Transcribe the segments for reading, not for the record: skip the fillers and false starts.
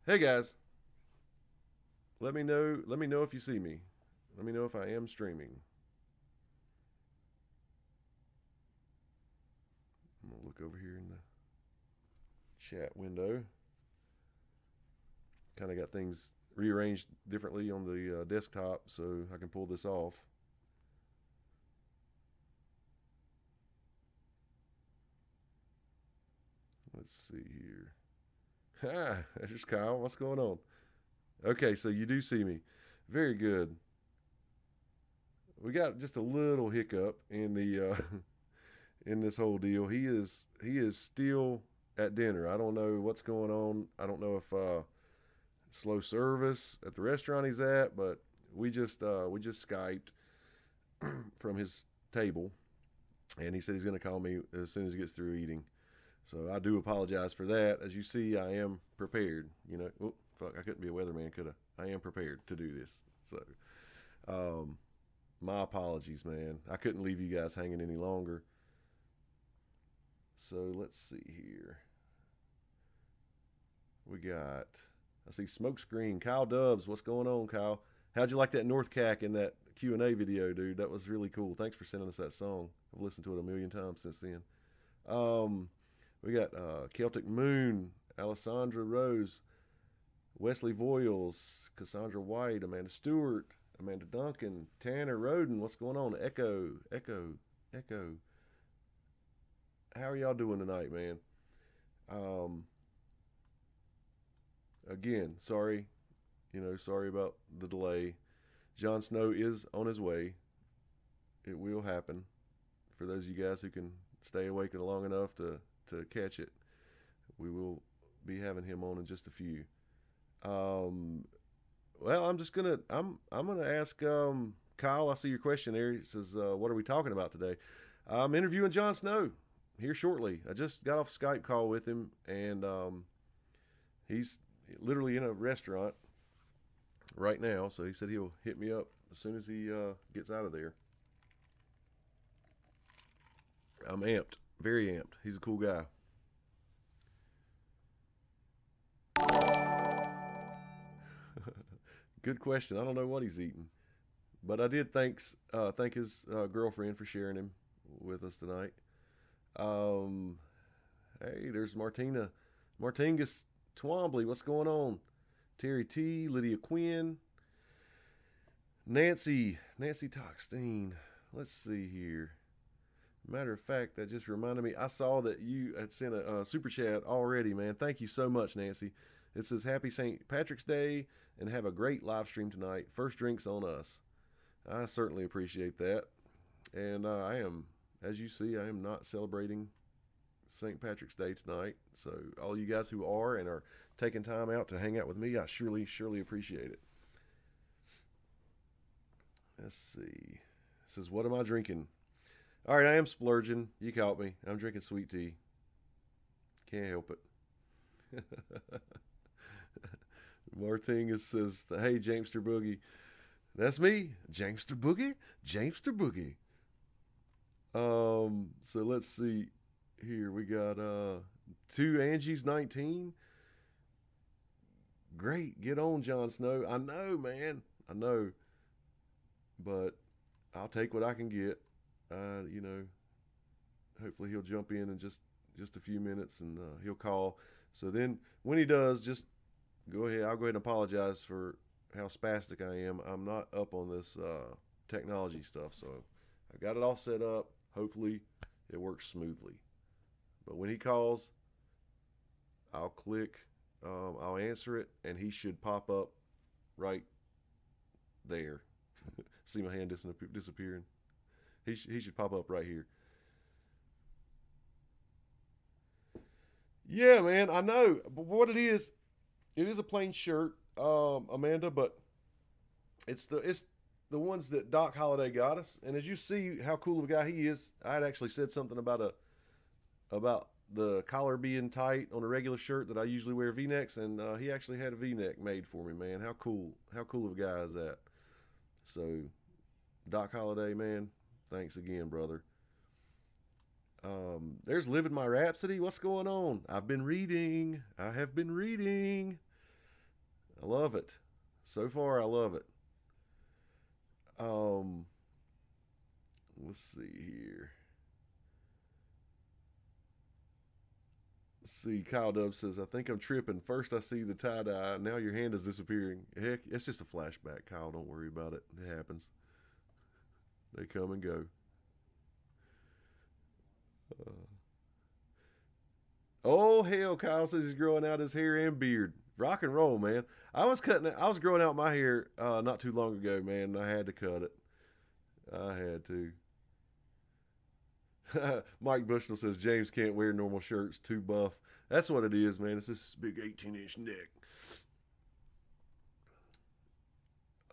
Hey guys, let me know if you see me. Let me know if I am streaming. I'm gonna look over here in the chat window. Kind of got things rearranged differently on the desktop so I can pull this off. Let's see here. Ha, there's Kyle. What's going on? Okay, so you do see me. Very good. We got just a little hiccup in the in this whole deal. He is still at dinner. I don't know what's going on. I don't know if slow service at the restaurant he's at, but we just Skyped from his table, and he said he's going to call me as soon as he gets through eating. So I do apologize for that. As you see, I am prepared. Oh, fuck, I couldn't be a weatherman, could I? I am prepared to do this. So, um, my apologies, man. I couldn't leave you guys hanging any longer. So let's see here. We got, I see Smokescreen, Kyle Dubs. What's going on, Kyle? How'd you like that North Cac in that Q&A video, dude? That was really cool. Thanks for sending us that song. I've listened to it a million times since then. Um, we got Celtic Moon, Alessandra Rose, Wesley Voiles, Cassandra White, Amanda Stewart, Amanda Duncan, Tanner Roden. What's going on? Echo, Echo, Echo. How are y'all doing tonight, man? Um, Again, sorry, sorry about the delay. Jon Snow is on his way. It will happen. For those of you guys who can stay awake long enough to catch it, we will be having him on in just a few. Um, well, I'm gonna ask Kyle. I see your question there. He says, "What are we talking about today?" I'm interviewing Jon Snow here shortly. I just got off a Skype call with him, and he's literally in a restaurant right now. So he said he'll hit me up as soon as he gets out of there. I'm amped, very amped. He's a cool guy. Good question. I don't know what he's eating, but I did thank his girlfriend for sharing him with us tonight. Um, hey, there's Martingus Twombly. What's going on? Terry T, Lydia Quinn, Nancy Toxteen. Let's see here. Matter of fact, that just reminded me. I saw that you had sent a super chat already, man. Thank you so much, Nancy. It says Happy St. Patrick's Day and have a great live stream tonight. First drinks on us. I certainly appreciate that. And I am, as you see, I am not celebrating St. Patrick's Day tonight. So all you guys who are and are taking time out to hang out with me, I surely appreciate it. Let's see. It says, what am I drinking? All right, I am splurging. You caught me. I'm drinking sweet tea. Can't help it. Martinez says, hey, Jamester Boogie. That's me, Jamester Boogie. Jamester Boogie. So let's see here. We got two Angie's 19. Great. Get on, Jon Snow. I know, man. I know. But I'll take what I can get. Hopefully he'll jump in just a few minutes and he'll call. So then when he does, just go ahead. I'll go ahead and apologize for how spastic I am. I'm not up on this technology stuff, so I got it all set up. Hopefully it works smoothly. But when he calls, I'll click, I'll answer it, and he should pop up right there. See my hand disappearing? He should pop up right here. Yeah, man, I know. But what it is a plain shirt, Amanda, but it's the ones that Doc Holliday got us. And as you see how cool of a guy he is, I had actually said something about the collar being tight on a regular shirt that I usually wear V-necks, and he actually had a V-neck made for me, man. How cool of a guy is that? So, Doc Holliday, man, thanks again, brother. There's Living My Rhapsody. What's going on? I have been reading. I love it. So far, I love it. Um, let's see here. Let's see, Kyle Dub says, I think I'm tripping. First, I see the tie dye. Now your hand is disappearing. Heck, it's just a flashback, Kyle. Don't worry about it. It happens. They come and go. Uh, oh, hell, Kyle says he's growing out his hair and beard. Rock and roll, man. I was growing out my hair not too long ago, man. I had to cut it. I had to. Mike Bushnell says James can't wear normal shirts, too buff. That's what it is, man. It's this big 18-inch neck.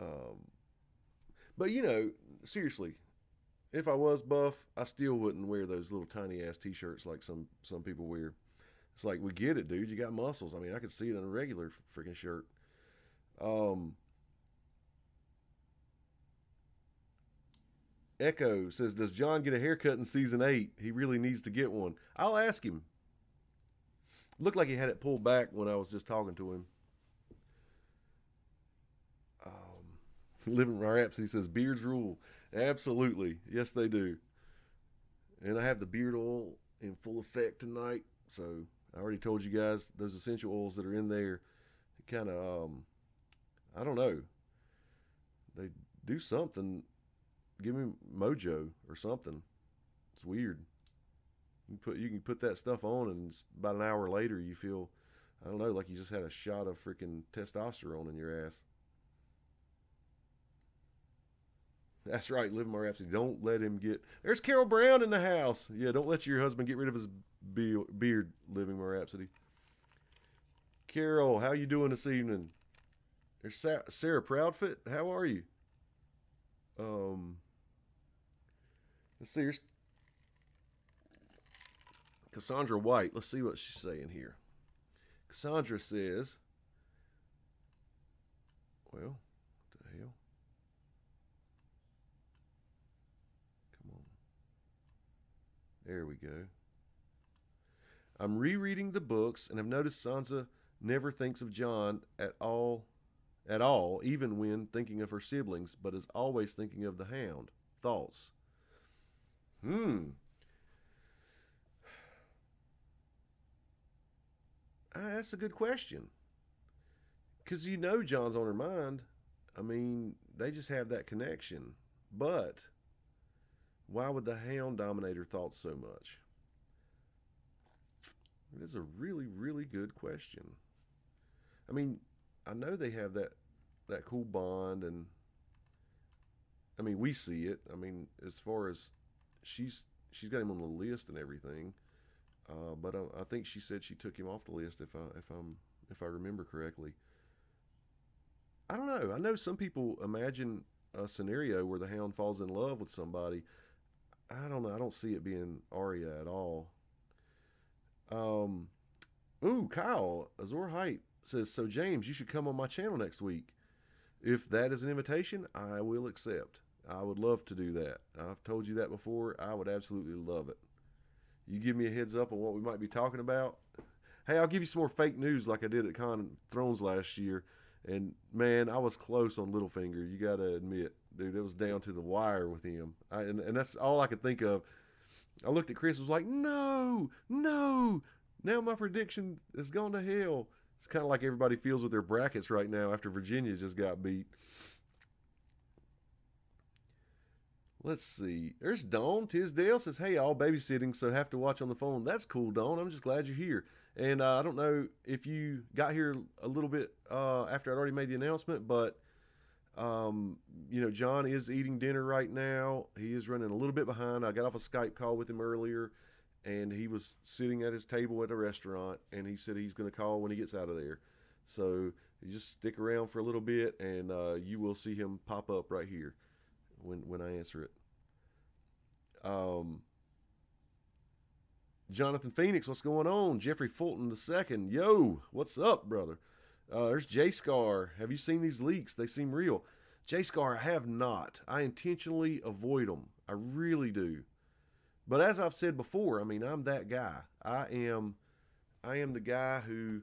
Um, but you know, seriously, if I was buff, I still wouldn't wear those little tiny ass t-shirts like some people wear. It's like, we get it, dude. You got muscles. I mean, I could see it in a regular freaking shirt. Um, Echo says, does John get a haircut in season 8? He really needs to get one. I'll ask him. Looked like he had it pulled back when I was just talking to him. Living Rhapsody says, beards rule. Absolutely. Yes, they do. And I have the beard oil in full effect tonight. So I already told you guys those essential oils that are in there kind of, I don't know. They do something. Give me mojo or something. It's weird. You can put that stuff on, and about an hour later you feel, I don't know, like you just had a shot of freaking testosterone in your ass. That's right, Live My Rhapsody. Don't let him get. There's Carol Brown in the house. Yeah, don't let your husband get rid of his beard, Living My Rhapsody. Carol, how you doing this evening? There's Sarah Proudfoot. How are you? Let's see. Here's Cassandra White. Let's see what she's saying here. Cassandra says, well, what the hell? Come on. There we go. I'm rereading the books and have noticed Sansa never thinks of Jon at all, even when thinking of her siblings, but is always thinking of the Hound. Thoughts? That's a good question. Because you know Jon's on her mind. I mean, they just have that connection. But why would the Hound dominate her thoughts so much? It is a really, really good question. I mean, I know they have that cool bond, and I mean, we see it. I mean, as far as she's got him on the list and everything, but I think she said she took him off the list if I remember correctly. I don't know. I know some people imagine a scenario where the Hound falls in love with somebody. I don't know. I don't see it being Arya at all. Kyle Azor Height says, so James, you should come on my channel next week. If that is an invitation, I will accept. I would love to do that. I've told you that before. I would absolutely love it. You give me a heads up on what we might be talking about. Hey, I'll give you some more fake news like I did at Con Thrones last year. And man, I was close on Littlefinger. You got to admit, dude, it was down to the wire with him. And that's all I could think of. I looked at Chris and was like, no. Now my prediction has gone to hell. It's kind of like everybody feels with their brackets right now after Virginia just got beat. Let's see. There's Dawn. Tisdale says, hey, all babysitting, so have to watch on the phone. That's cool, Dawn. I'm just glad you're here. And I don't know if you got here a little bit after I'd already made the announcement, but, Jon is eating dinner right now. He is running a little bit behind. I got off a Skype call with him earlier, and he was sitting at his table at a restaurant, and he said he's going to call when he gets out of there. So you just stick around for a little bit, and you will see him pop up right here when I answer it. Jonathan Phoenix, what's going on? Jeffrey Fulton II, yo, what's up, brother? There's J Scar. Have you seen these leaks? They seem real. J Scar, I have not. I intentionally avoid them. I really do. But as I've said before, I mean, I'm that guy. I am the guy who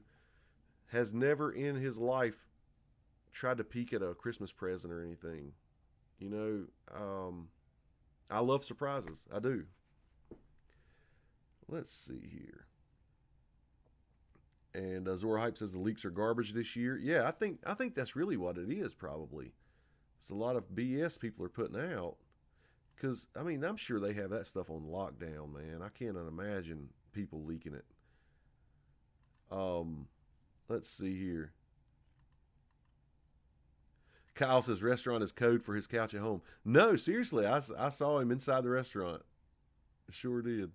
has never in his life tried to peek at a Christmas present or anything. You know, I love surprises. I do. Let's see here. And Zora Hype says the leaks are garbage this year. Yeah, I think that's really what it is. Probably it's a lot of BS people are putting out. Because I mean, I'm sure they have that stuff on lockdown, man. I can't imagine people leaking it. Let's see here. Kyle says restaurant is code for his couch at home. No, seriously, I saw him inside the restaurant. Sure did.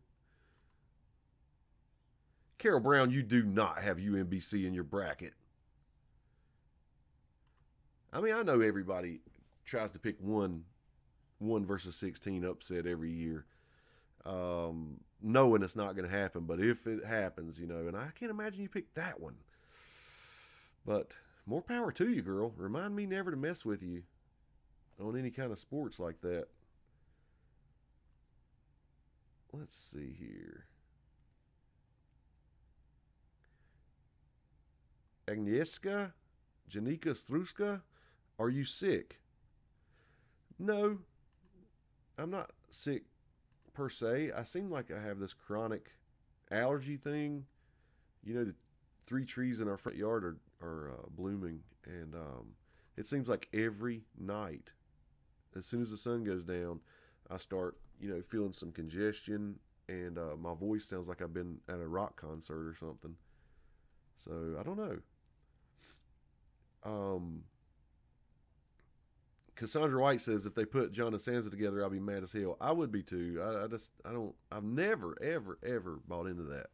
Carol Brown, you do not have UMBC in your bracket. I mean, I know everybody tries to pick one versus 16 upset every year, knowing it's not going to happen. But if it happens, you know, and I can't imagine you picked that one. But more power to you, girl. Remind me never to mess with you on any kind of sports like that. Let's see here. Agnieszka Janika Struska, are you sick? No, I'm not sick per se. I seem like I have this chronic allergy thing. You know, the 3 trees in our front yard are blooming, and it seems like every night, as soon as the sun goes down, I start, you know, feeling some congestion, and my voice sounds like I've been at a rock concert or something. So I don't know. Cassandra White says if they put John and Sansa together, I'll be mad as hell. I would be too. I've never, ever bought into that.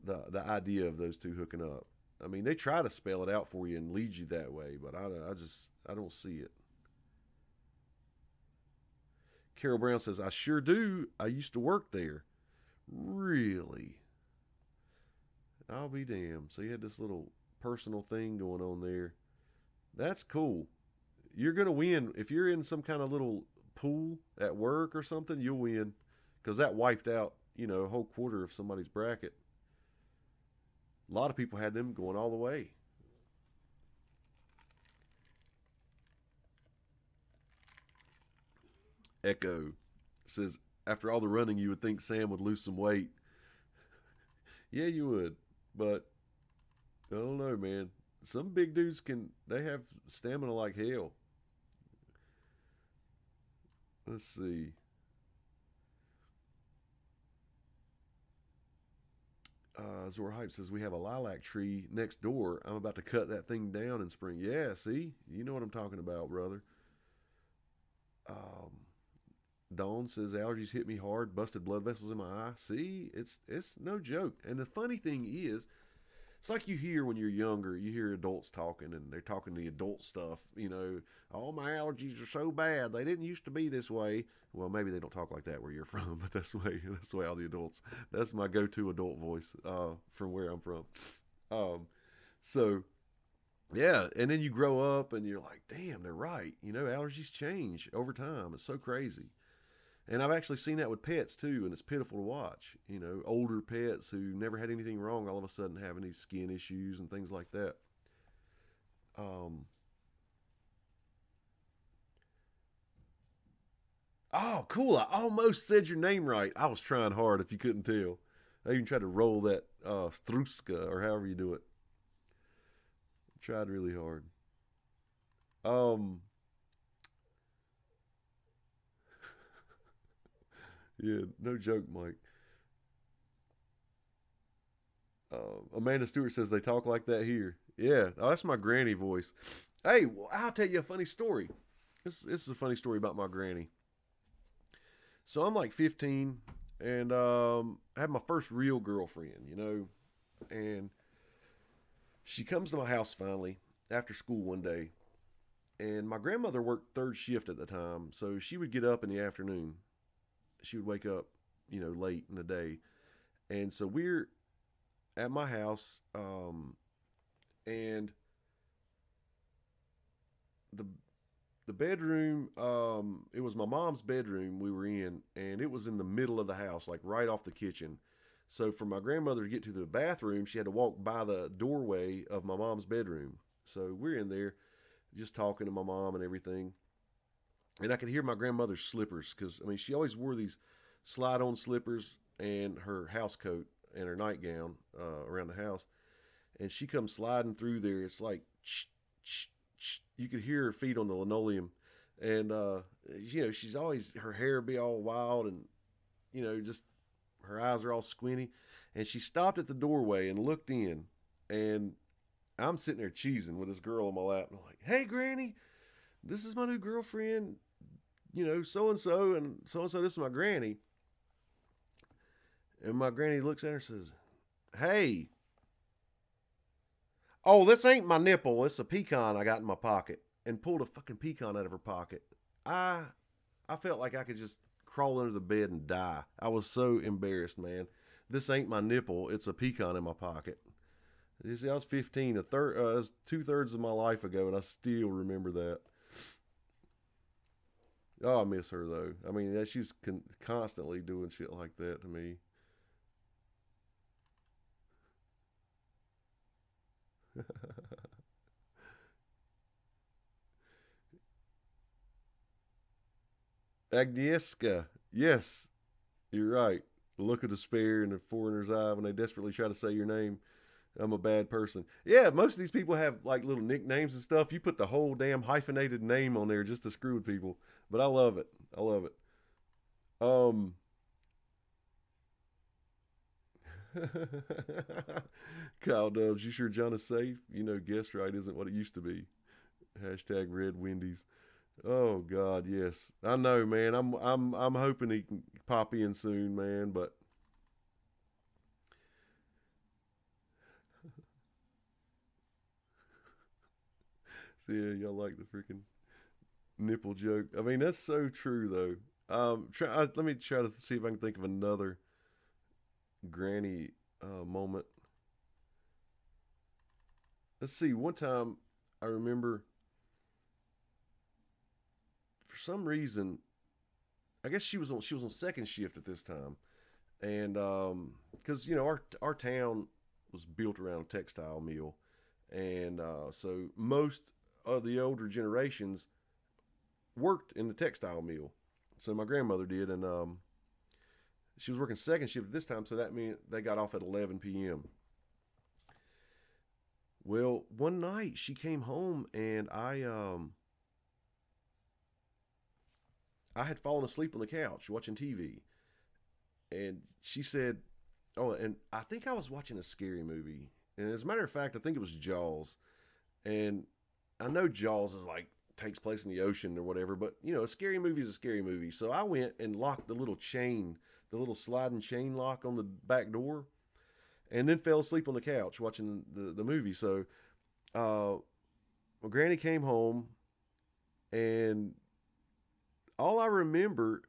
The idea of those two hooking up. I mean, they try to spell it out for you and lead you that way, but I don't see it. Carol Brown says, I sure do. I used to work there. Really? I'll be damned. So you had this little personal thing going on there. That's cool. You're going to win. If you're in some kind of little pool at work or something, you'll win. Because that wiped out, you know, a whole quarter of somebody's bracket. A lot of people had them going all the way. Echo says, after all the running, you would think Sam would lose some weight. Yeah, you would. But I don't know, man. Some big dudes they have stamina like hell. Let's see. Zora Hype says, we have a lilac tree next door. I'm about to cut that thing down in spring. Yeah, see? You know what I'm talking about, brother. Dawn says, allergies hit me hard, busted blood vessels in my eye. See? It's no joke. And the funny thing is, it's like you hear when you're younger, you hear adults talking, and they're talking the adult stuff, you know, all my allergies are so bad, they didn't used to be this way. Well, maybe they don't talk like that where you're from, but that's the way all the adults, that's my go-to adult voice from where I'm from. So, yeah, and then you grow up, and you're like, damn, they're right. You know, allergies change over time. It's so crazy. And I've actually seen that with pets too, and it's pitiful to watch. You know, older pets who never had anything wrong all of a sudden having these skin issues and things like that. Oh, cool. I almost said your name right. I was trying hard if you couldn't tell. I even tried to roll that Struska, or however you do it. Tried really hard. Yeah, no joke, Mike. Amanda Stewart says they talk like that here. Yeah, that's my granny voice. Hey, well, I'll tell you a funny story. This is a funny story about my granny. So I'm like 15, and I had my first real girlfriend, you know, and she comes to my house finally after school one day, and my grandmother worked third shift at the time, so she would get up in the afternoon. She would wake up, you know, late in the day, and so we're at my house, and the bedroom, it was my mom's bedroom we were in, and it was in the middle of the house, like right off the kitchen. So for my grandmother to get to the bathroom, she had to walk by the doorway of my mom's bedroom. So we're in there just talking to my mom and everything. And I could hear my grandmother's slippers because, I mean, she always wore these slide on slippers and her house coat and her nightgown around the house. And she comes sliding through there. It's like, you could hear her feet on the linoleum. And, you know, she's always, her hair be all wild and, you know, just her eyes are all squinty. And she stopped at the doorway and looked in. And I'm sitting there cheesing with this girl on my lap. And I'm like, hey, Granny, this is my new girlfriend, you know, so-and-so, and so-and-so, this is my granny. And my granny looks at her and says, hey. Oh, this ain't my nipple. It's a pecan I got in my pocket. And pulled a fucking pecan out of her pocket. I felt like I could just crawl under the bed and die. I was so embarrassed, man. This ain't my nipple. It's a pecan in my pocket. You see, I was 15, it was 2/3 of my life ago, and I still remember that. Oh, I miss her, though. I mean, she's constantly doing shit like that to me. Agnieszka. Yes, you're right. The look of despair in the foreigner's eye when they desperately try to say your name. I'm a bad person. Yeah, most of these people have like little nicknames and stuff. You put the whole damn hyphenated name on there just to screw with people. But I love it. I love it. Um Kyle Dubs, you sure John is safe? You know, guest right isn't what it used to be. Hashtag Red Wendy's. Oh God, yes. I know, man. I'm hoping he can pop in soon, man, but yeah, y'all like the freaking nipple joke. I mean, that's so true though. Let me try to see if I can think of another granny moment. Let's see. One time, I remember for some reason, I guess she was on second shift at this time, and because you know our town was built around a textile mill, and so most of the older generations worked in the textile mill. So my grandmother did, and she was working second shift at this time, so that meant they got off at 11 p.m. Well, one night she came home and I had fallen asleep on the couch watching TV, and she said, "Oh, and I think I was watching a scary movie." And as a matter of fact, I think it was Jaws. And I know Jaws is like takes place in the ocean or whatever, but you know, a scary movie is a scary movie. So I went and locked the little chain, the little sliding chain lock on the back door, and then fell asleep on the couch watching the movie. So my granny came home, and all I remember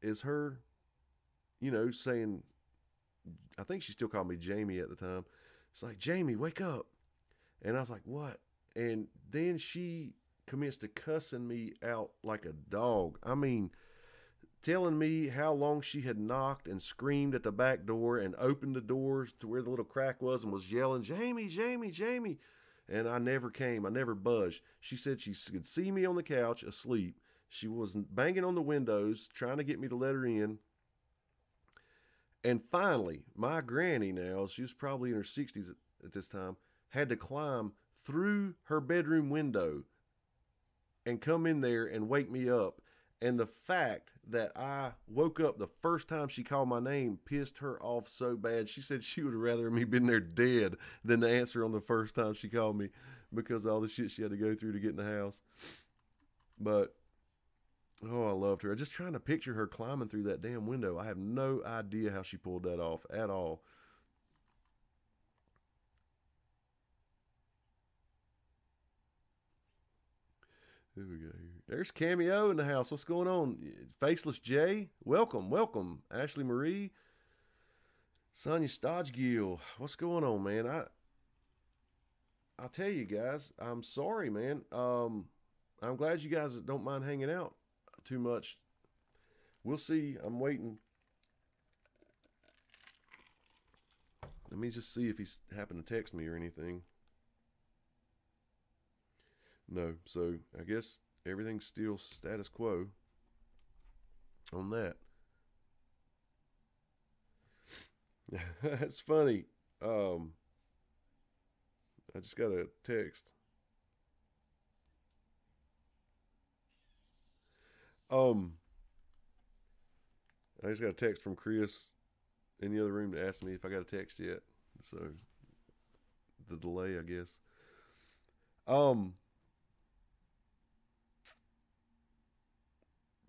is her, you know, saying, I think she still called me Jamie at the time. It's like, Jamie, wake up. And I was like, what? And then she commenced to cussing me out like a dog. I mean, telling me how long she had knocked and screamed at the back door and opened the doors to where the little crack was and was yelling, Jamie, Jamie, Jamie. And I never came. I never budged. She said she could see me on the couch asleep. She was banging on the windows, trying to get me to let her in. And finally, my granny now, she was probably in her 60s at this time, had to climb through her bedroom window and come in there and wake me up. And the fact that I woke up the first time she called my name pissed her off so bad. She said she would have rather me been there dead than to answer on the first time she called me because of all the shit she had to go through to get in the house. But, oh, I loved her. Just trying to picture her climbing through that damn window. I have no idea how she pulled that off at all. Here we go. There's Cameo in the house. What's going on? Faceless J, welcome, welcome. Ashley Marie, Sonia Stodgegill. What's going on, man? I'll tell you guys, I'm sorry, man. I'm glad you guys don't mind hanging out too much. We'll see. I'm waiting. Let me just see if he's happened to text me or anything. No. So I guess everything's still status quo on that. It's funny. Um, I just got a text. Um, I just got a text from Chris in the other room to ask me if I got a text yet. So the delay, I guess. Um,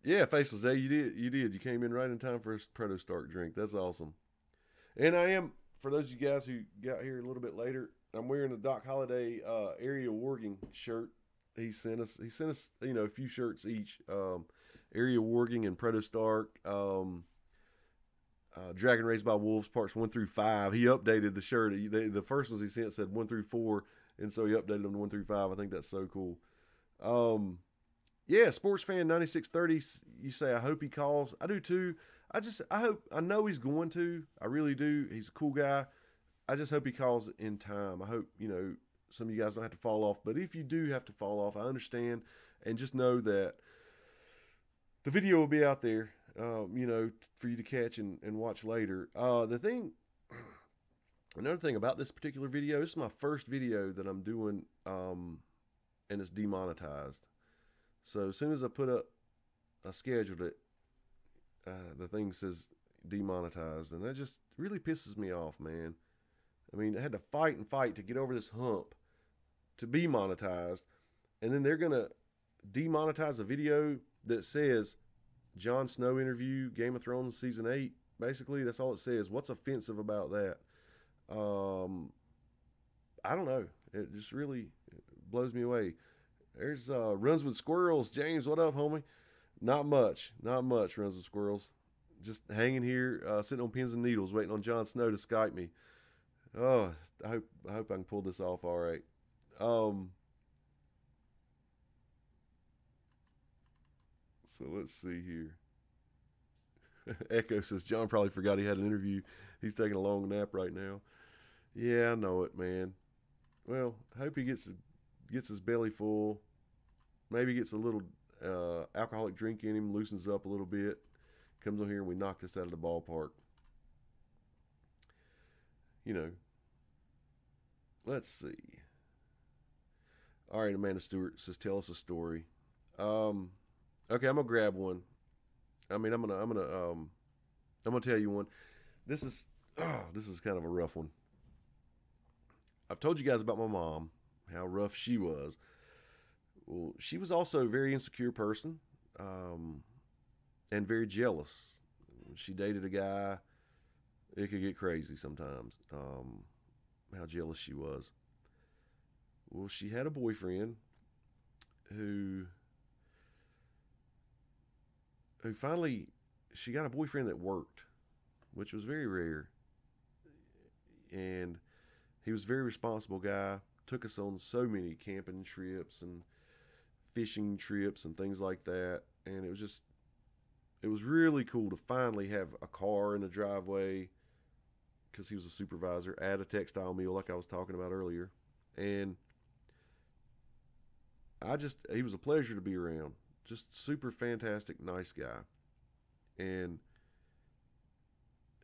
yeah, Faceless. Hey, you did. You did. You came in right in time for a Proto Stark drink. That's awesome. And I am, for those of you guys who got here a little bit later, I'm wearing a Doc Holliday area warging shirt. He sent us. He sent us, a few shirts each. Area warging and Proto Stark. Dragon Raised by Wolves parts 1 through 5. He updated the shirt. The first ones he sent said 1 through 4, and so he updated them to 1 through 5. I think that's so cool. Yeah, sports fan 9630. You say I hope he calls. I do too. I know he's going to. I really do. He's a cool guy. I just hope he calls in time. I hope some of you guys don't have to fall off. But if you do have to fall off, I understand, and just know that the video will be out there. For you to catch and watch later. Another thing about this particular video, this is my first video that I'm doing, and it's demonetized. So as soon as I scheduled it, the thing says demonetized, and that just really pisses me off, man. I mean, I had to fight and fight to get over this hump to be monetized, and then they're gonna demonetize a video that says Jon Snow interview, Game of Thrones season 8. Basically, that's all it says. What's offensive about that? I don't know. It just really blows me away. There's Runs with Squirrels. James, what up, homie? Not much. Runs with Squirrels. Just hanging here, sitting on pins and needles, waiting on Jon Snow to Skype me. Oh, I hope I can pull this off all right. So let's see here. Echo says John probably forgot he had an interview. He's taking a long nap right now. Yeah, I know it, man. Well, I hope he gets his belly full. Maybe gets a little alcoholic drink in him, loosens up a little bit. Comes on here and we knock this out of the ballpark. Let's see. All right, Amanda Stewart says, tell us a story. Okay, I'm gonna grab one. I'm gonna tell you one. This is kind of a rough one. I've told you guys about my mom, how rough she was. Well, she was also a very insecure person, and very jealous. She dated a guy. It could get crazy sometimes. How jealous she was. Well, she had a boyfriend who finally, she got a boyfriend that worked, which was very rare. And he was a very responsible guy. Took us on so many camping trips and fishing trips and things like that. And it was really cool to finally have a car in the driveway, because he was a supervisor at a textile mill like I was talking about earlier. And he was a pleasure to be around. Just super fantastic, nice guy. And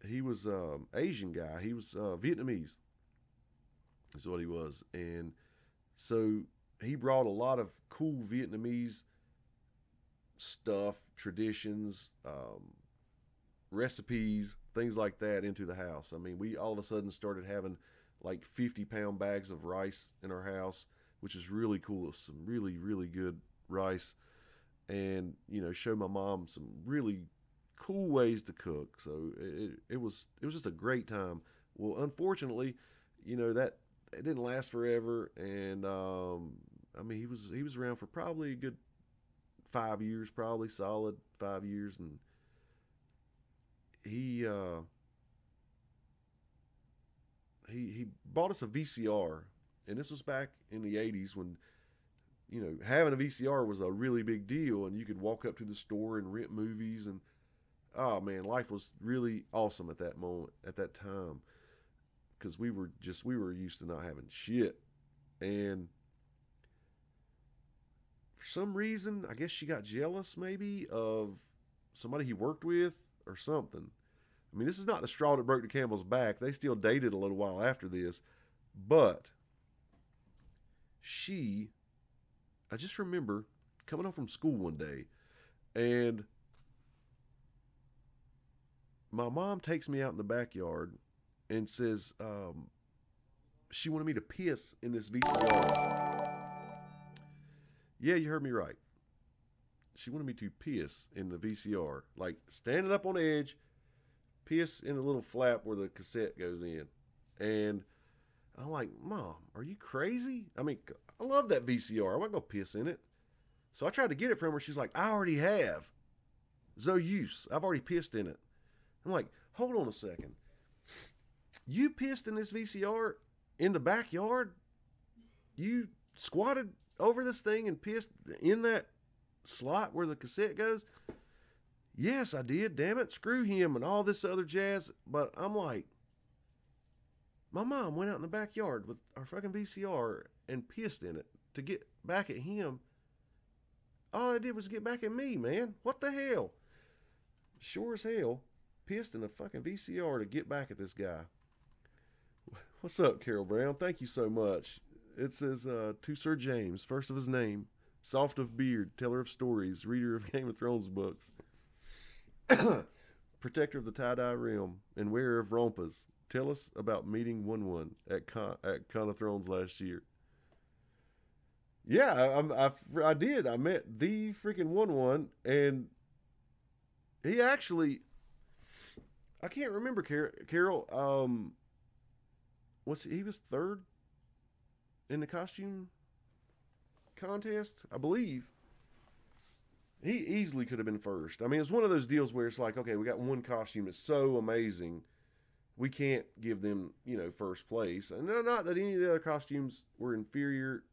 he was Asian guy. He was Vietnamese is what he was. And so he brought a lot of cool Vietnamese stuff, traditions, recipes, things like that into the house. I mean, we all of a sudden started having like 50-pound bags of rice in our house, which is really cool. It was some really, really good rice. And show my mom some really cool ways to cook. So it was just a great time. Well, unfortunately, that it didn't last forever. And he was around for probably a good 5 years, probably solid 5 years. And he bought us a VCR, and this was back in the 80s when having a VCR was a really big deal, and you could walk up to the store and rent movies. And oh man, life was really awesome at that moment, at that time, because we were used to not having shit. And for some reason, I guess she got jealous maybe of somebody he worked with or something. I mean, this is not the straw that broke the camel's back. They still dated a little while after this. But I just remember coming home from school one day, and my mom takes me out in the backyard and says she wanted me to piss in this VCR. Yeah, you heard me right. She wanted me to piss in the VCR. Like, standing up on the edge, piss in the little flap where the cassette goes in. And I'm like, Mom, are you crazy? I mean, I love that VCR. I wasn't going to piss in it. So I tried to get it from her. She's like, I already have. There's no use. I've already pissed in it. I'm like, hold on a second. You pissed in this VCR in the backyard? You squatted over this thing and pissed in that slot where the cassette goes? Yes, I did. Damn it. Screw him and all this other jazz. But I'm like, my mom went out in the backyard with our fucking VCR and pissed in it to get back at him. All I did was get back at me, man. What the hell? Sure as hell, pissed in a fucking VCR to get back at this guy. What's up, Carol Brown? Thank you so much. It says, to Sir James, first of his name, soft of beard, teller of stories, reader of Game of Thrones books, protector of the tie-dye realm, and wearer of rompas. Tell us about meeting 1-1 at Con of Thrones last year. Yeah, I did. I met the freaking 1-1, and he actually, I can't remember, Carol, he was third in the costume contest, I believe. He easily could have been first. I mean, it's one of those deals where it's like, okay, we got one costume that's so amazing, we can't give them, first place. And not that any of the other costumes were inferior,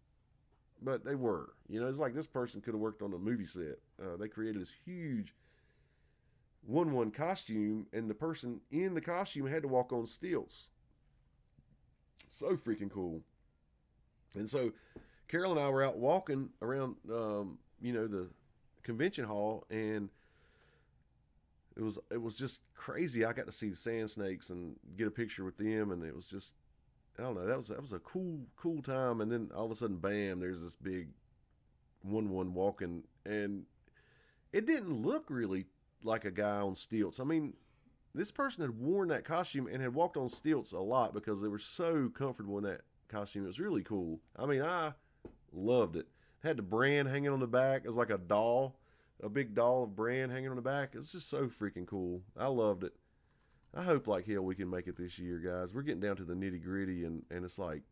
but they were. It's like this person could have worked on a movie set. They created this huge 1-1 costume, and the person in the costume had to walk on stilts. So freaking cool. And so Carol and I were out walking around, the convention hall, and it was just crazy. I got to see the sand snakes and get a picture with them, and it was just, I don't know, that was a cool time. And then all of a sudden, bam, there's this big 1-1 walking, and it didn't look really like a guy on stilts. I mean, this person had worn that costume and had walked on stilts a lot because they were so comfortable in that costume. It was really cool. I mean, I loved it. Had the brand hanging on the back. It was like a doll, a big doll of brand hanging on the back. It was just so freaking cool. I loved it. I hope like hell we can make it this year, guys. We're getting down to the nitty gritty, and it's like,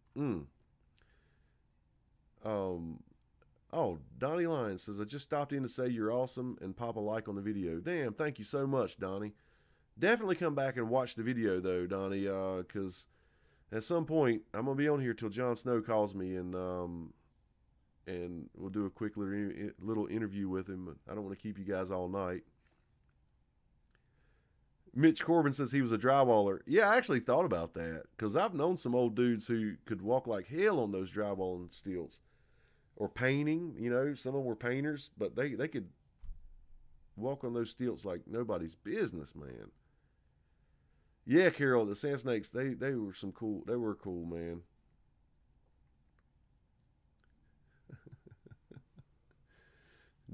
Oh, Donnie Lyons says, I just stopped in to say you're awesome and pop a like on the video. Damn, thank you so much, Donnie. Definitely come back and watch the video, though, Donnie, because at some point, I'm going to be on here till Jon Snow calls me, and we'll do a quick little interview with him. I don't want to keep you guys all night. Mitch Corbin says he was a drywaller. Yeah, I actually thought about that, because I've known some old dudes who could walk like hell on those drywalling stilts. Or painting, some of them were painters, but they could walk on those stilts like nobody's business, man. Yeah, Carol, the sand snakes, they were they were cool, man.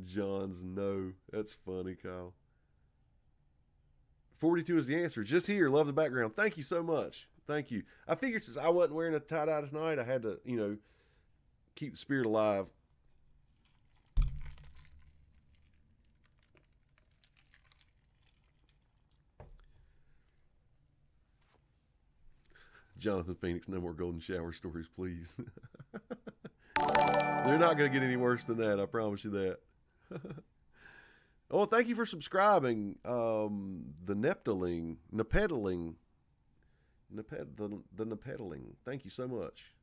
Jon Snow. That's funny, Kyle. 42 is the answer. Just here. Love the background. Thank you so much. Thank you. I figured since I wasn't wearing a tie-dye tonight, I had to, keep the spirit alive. Jonathan Phoenix, no more golden shower stories, please. They're not going to get any worse than that. I promise you that. Oh, thank you for subscribing. The Neptaling. The Nepetaling. Thank you so much.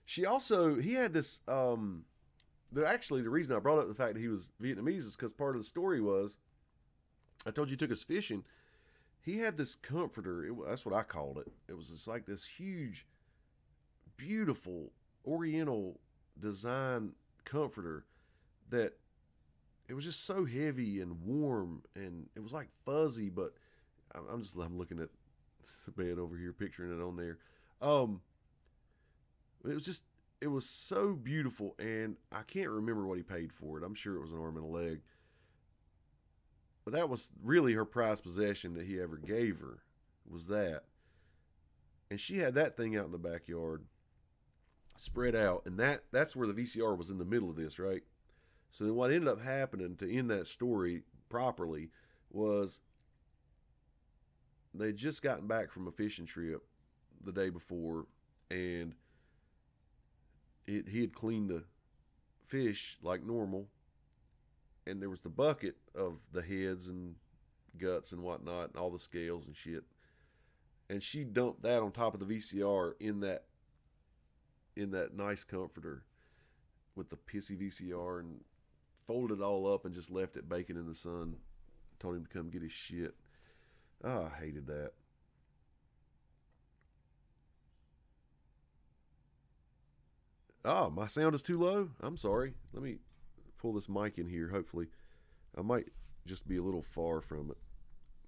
He had this, actually the reason I brought up the fact that he was Vietnamese is because part of the story was, I told you he took us fishing, he had this comforter. That's what I called it. It was just like this huge, beautiful Oriental design comforter that it was just so heavy and warm, and it was like fuzzy. But I'm looking at the bed over here, picturing it on there. Um, it was just it was so beautiful, and I can't remember what he paid for it. I'm sure it was an arm and a leg, but that was really her prized possession that he ever gave her. Was that, and she had that thing out in the backyard, spread out, and that's where the VCR was in the middle of this, right? So then what ended up happening to end that story properly was they'd just gotten back from a fishing trip the day before, and he had cleaned the fish like normal, and there was the bucket of the heads and guts and whatnot, and all the scales and shit, and she dumped that on top of the VCR in that nice comforter with the pissy VCR, and folded it all up and just left it baking in the sun. Told him to come get his shit. Oh, I hated that. Oh, my sound is too low? I'm sorry. Let me pull this mic in here, hopefully. I might just be a little far from it.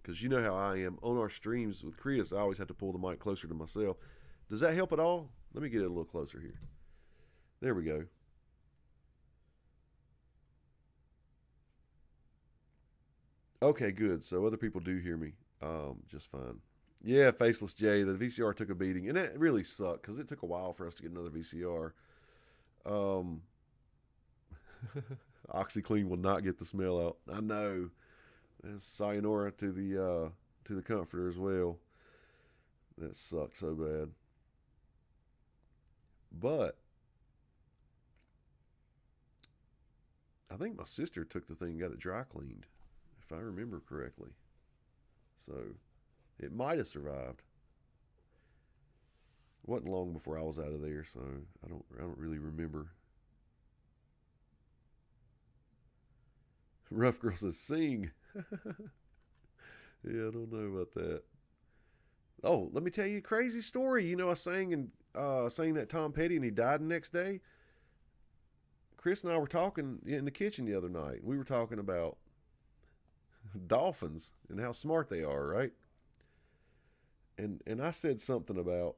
Because you know how I am. On our streams with Chris, I always have to pull the mic closer to myself. Does that help at all? Let me get it a little closer here. There we go. Okay, good. So other people do hear me just fine. Yeah, Faceless J, the VCR took a beating. And that really sucked because it took a while for us to get another VCR. Um, OxyClean will not get the smell out. I know. That's sayonara to the comforter as well. That sucked so bad. But I think my sister took the thing and got it dry cleaned, if I remember correctly. So it might have survived. It wasn't long before I was out of there, so I don't really remember. Rough Girl says sing. Yeah, I don't know about that. Oh, let me tell you a crazy story. You know, I sang that Tom Petty and he died the next day. Chris and I were talking in the kitchen the other night. We were talking about dolphins and how smart they are, right? And I said something about,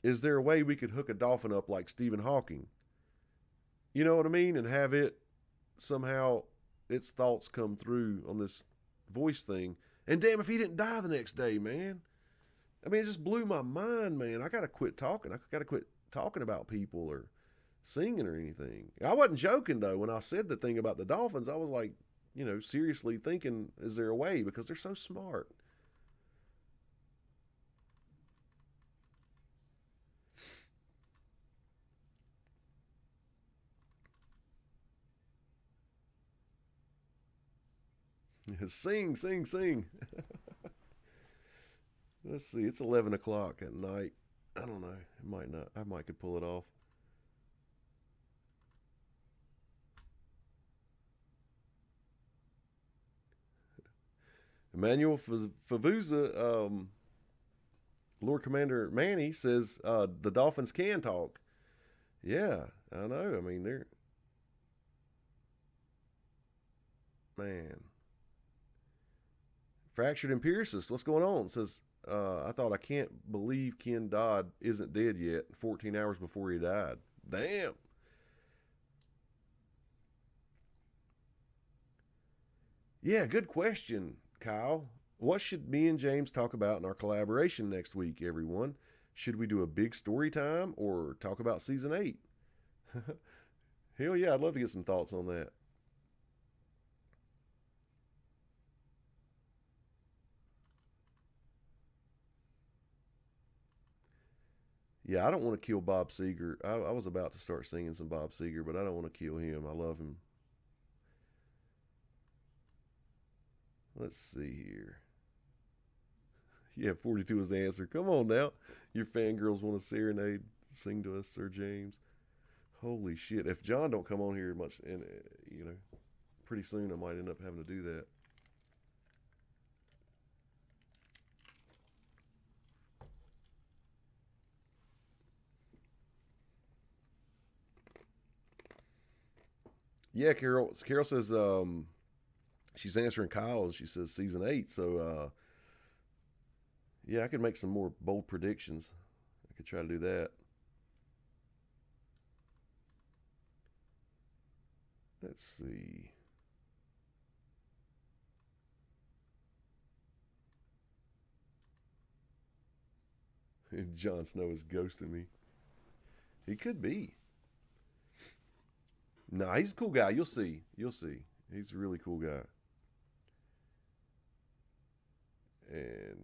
is there a way we could hook a dolphin up like Stephen Hawking? You know what I mean? And have it somehow, its thoughts come through on this voice thing. And damn if he didn't die the next day, man. I mean, it just blew my mind, man. I got to quit talking. I got to quit talking about people or singing or anything. I wasn't joking, though. When I said the thing about the dolphins, I was like, you know, seriously thinking, is there a way? Because they're so smart. Sing, sing, sing. Let's see. It's 11 o'clock at night. I don't know. It might not. I might could pull it off. Emmanuel Favuza, Lord Commander Manny says the Dolphins can talk. Yeah, I know. I mean, they're man. Fractured Empiricist, what's going on? Says I thought I can't believe Ken Dodd isn't dead yet. 14 hours before he died. Damn. Yeah, good question, Kyle. What should me and James talk about in our collaboration next week, everyone? Should we do a big story time or talk about season 8? Hell yeah, I'd love to get some thoughts on that. Yeah, I don't want to kill Bob Seger. I was about to start singing some Bob Seger, but I don't want to kill him. I love him. Let's see here. Yeah, 42 is the answer. Come on now. Your fangirls want to serenade, sing to us, Sir James. Holy shit. If John don't come on here much, and you know, pretty soon I might end up having to do that. Yeah, Carol says she's answering Kyle, and she says season 8. So yeah, I could make some more bold predictions. I could try to do that. Let's see. Jon Snow is ghosting me. He could be. Nah, he's a cool guy. You'll see. You'll see. He's a really cool guy. And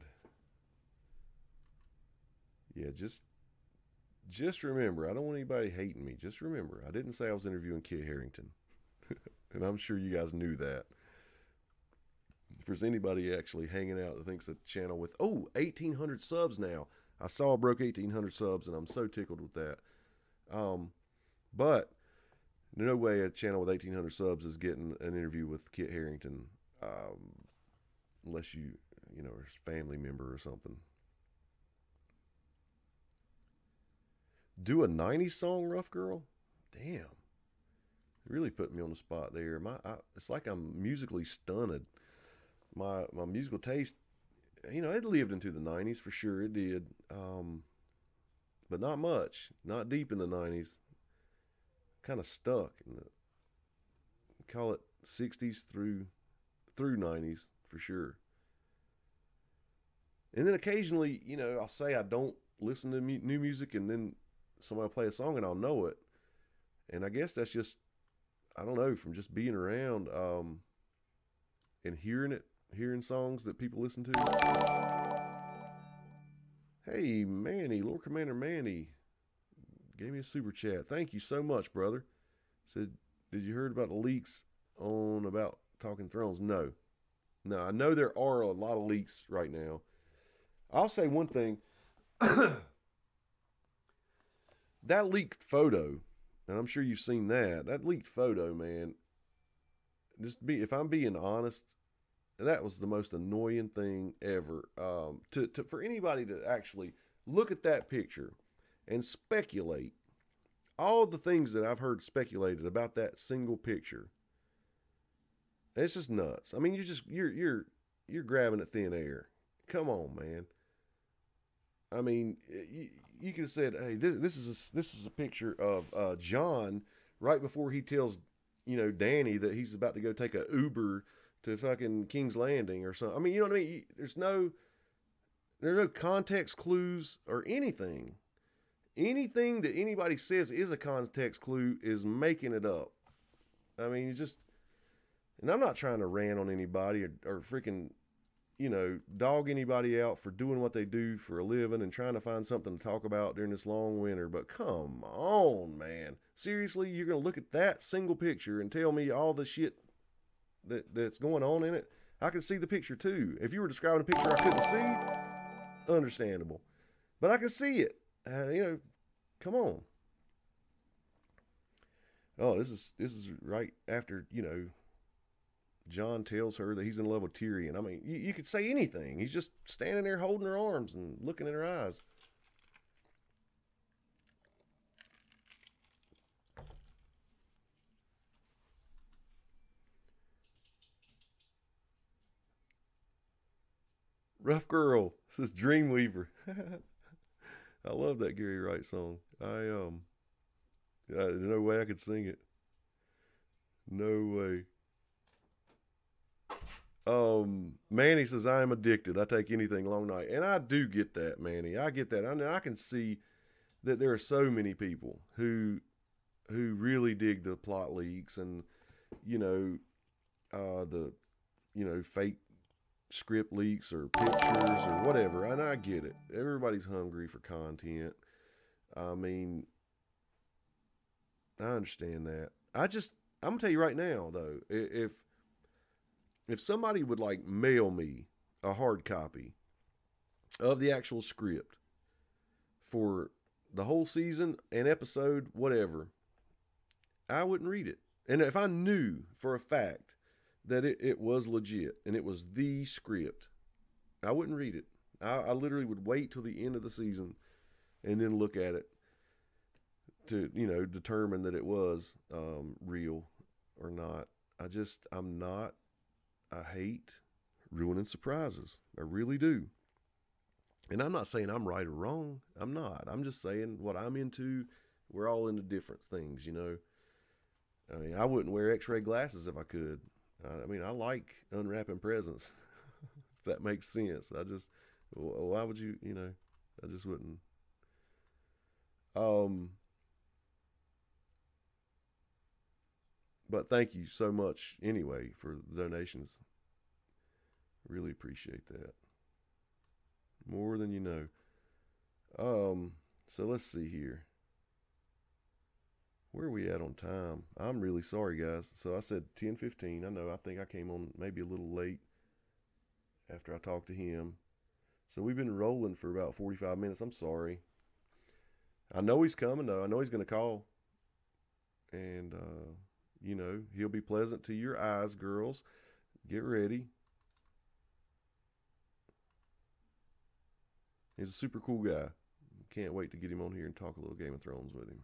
yeah, just remember, I don't want anybody hating me. Just remember, I didn't say I was interviewing Kit Harington. And I'm sure you guys knew that. If there's anybody actually hanging out that thinks the channel with 1,800 subs now. I saw I broke 1,800 subs, and I'm so tickled with that. But no way a channel with 1,800 subs is getting an interview with Kit Harington, unless you know, a family member or something. Do a 90s song, Rough Girl? Damn. Really put me on the spot there. It's like I'm musically stunted. My musical taste, you know, it lived into the 90s for sure. It did. But not much. Not deep in the 90s. Kind of stuck in the, call it 60s through 90s for sure. And then occasionally, you know, I'll say I don't listen to new music, and then somebody will play a song and I'll know it. And I guess that's just, I don't know, from just being around and hearing songs that people listen to. Hey, Manny, Lord Commander Manny, gave me a super chat. Thank you so much, brother. Said, did you heard about the leaks about Talking Thrones? No. I know there are a lot of leaks right now. I'll say one thing. That leaked photo, and I'm sure you've seen that leaked photo, man, if I'm being honest, that was the most annoying thing ever. For anybody to actually look at that picture and speculate all the things that I've heard speculated about that single picture. It's just nuts. I mean, you're grabbing at thin air. Come on, man. I mean, you could have said, "Hey, this is a picture of Jon right before he tells, you know, Dany that he's about to go take a Uber to fucking King's Landing or something." I mean, you know what I mean? There's no context clues or anything. Anything that anybody says is a context clue is making it up. I mean, and I'm not trying to rant on anybody or freaking, you know, dog anybody out for doing what they do for a living and trying to find something to talk about during this long winter. But come on, man. Seriously, you're going to look at that single picture and tell me all the shit that's going on in it? I can see the picture too. If you were describing a picture I couldn't see, understandable. But I can see it. You know, come on. Oh, this is right after, you know, Jon tells her that he's in love with Tyrion. I mean, you could say anything. He's just standing there holding her arms and looking in her eyes. Rough Girl. This is Dreamweaver. I love that Gary Wright song. No way I could sing it. No way. Manny says, I am addicted. I take anything long night. And I do get that, Manny. I get that. I can see that there are so many people who really dig the plot leaks and, you know, fake script leaks or pictures or whatever. And I get it. Everybody's hungry for content. I mean, I understand that. I'm gonna tell you right now though, if somebody would like mail me a hard copy of the actual script for the whole season and episode, whatever, I wouldn't read it. And if I knew for a fact that it was legit and it was the script, I wouldn't read it. I literally would wait till the end of the season and then look at it to, you know, determine that it was real. or not. I'm not. I hate ruining surprises. I really do. And I'm not saying I'm right or wrong. I'm not. I'm just saying what I'm into. We're all into different things, you know. I mean, I wouldn't wear X-ray glasses if I could. I mean, I like unwrapping presents. If that makes sense. Why would you? You know, I just wouldn't. Um, but thank you so much anyway for the donations. Really appreciate that. More than you know. So let's see here. Where are we at on time? I'm really sorry, guys. So I said 10:15. I know. I think I came on maybe a little late after I talked to him. So we've been rolling for about 45 minutes. I'm sorry. I know he's coming, though. I know he's going to call. And, you know, he'll be pleasant to your eyes, girls. Get ready. He's a super cool guy. Can't wait to get him on here and talk a little Game of Thrones with him.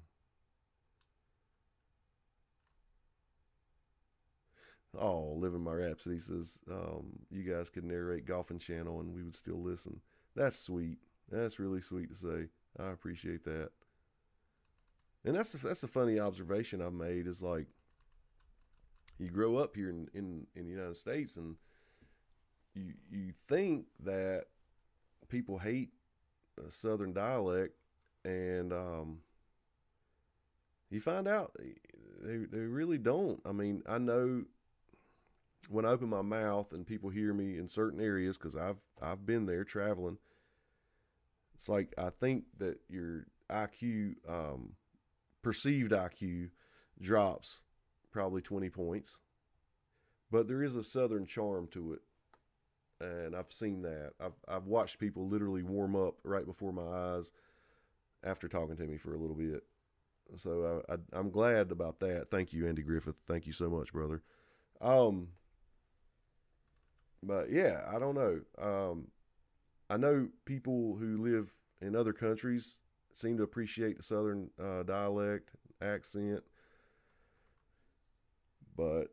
Oh, Living My Rhapsody says, you guys could narrate Golfing Channel and we would still listen. That's sweet. That's really sweet to say. I appreciate that. And that's a funny observation I've made is like, you grow up here in the United States and you think that people hate a Southern dialect, and you find out they really don't. I mean, I know when I open my mouth and people hear me in certain areas, because I've been there traveling. It's like I think that your IQ, perceived IQ, drops probably 20 points, but there is a Southern charm to it, and I've seen that. I've watched people literally warm up right before my eyes after talking to me for a little bit. So I'm glad about that. Thank you, Andy Griffith. Thank you so much, brother. But yeah, I don't know. I know people who live in other countries seem to appreciate the Southern dialect, accent, but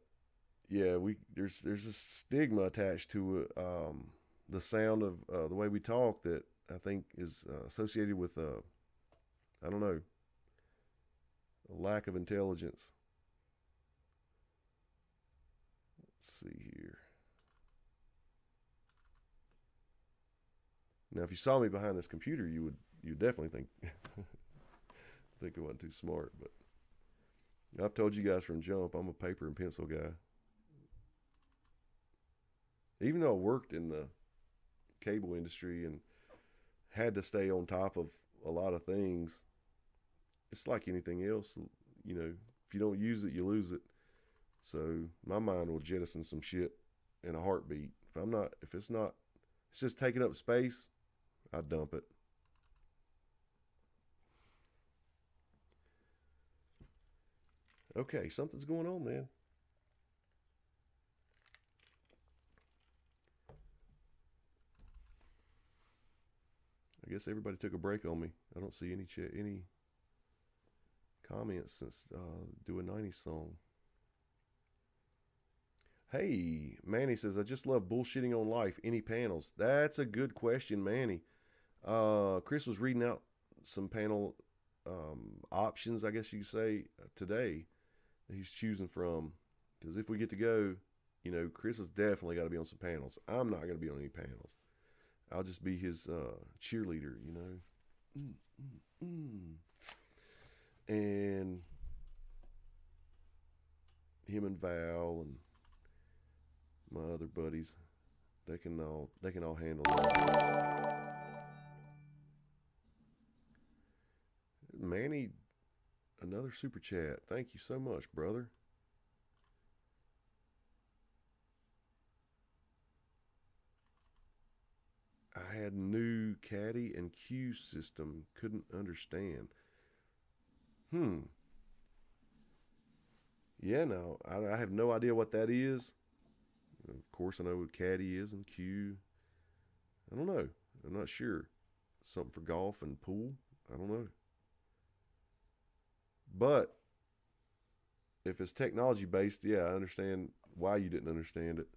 yeah, there's a stigma attached to it. The sound of the way we talk that I think is associated with I don't know, a lack of intelligence. Let's see here. Now, if you saw me behind this computer, you definitely think think I wasn't too smart. But I've told you guys from jump, I'm a paper and pencil guy. Even though I worked in the cable industry and had to stay on top of a lot of things, it's like anything else. You know, if you don't use it, you lose it. So my mind will jettison some shit in a heartbeat. If it's just taking up space, I dump it. Okay, something's going on, man. I guess everybody took a break on me. I don't see any comments since Do a 90s song. Hey, Manny says, I just love bullshitting on life. Any panels? That's a good question, Manny. Chris was reading out some panel options, I guess you could say, today that he's choosing from. Because if we get to go, you know, Chris has definitely got to be on some panels. I'm not going to be on any panels. I'll just be his cheerleader, you know. And him and Val and my other buddies, they can all handle that. Manny, another super chat. Thank you so much, brother. I had new caddy and cue system. Couldn't understand. Yeah, no, I have no idea what that is. Of course, I know what caddy is and cue. I don't know. I'm not sure. Something for golf and pool. I don't know. But if it's technology based, yeah, I understand why you didn't understand it.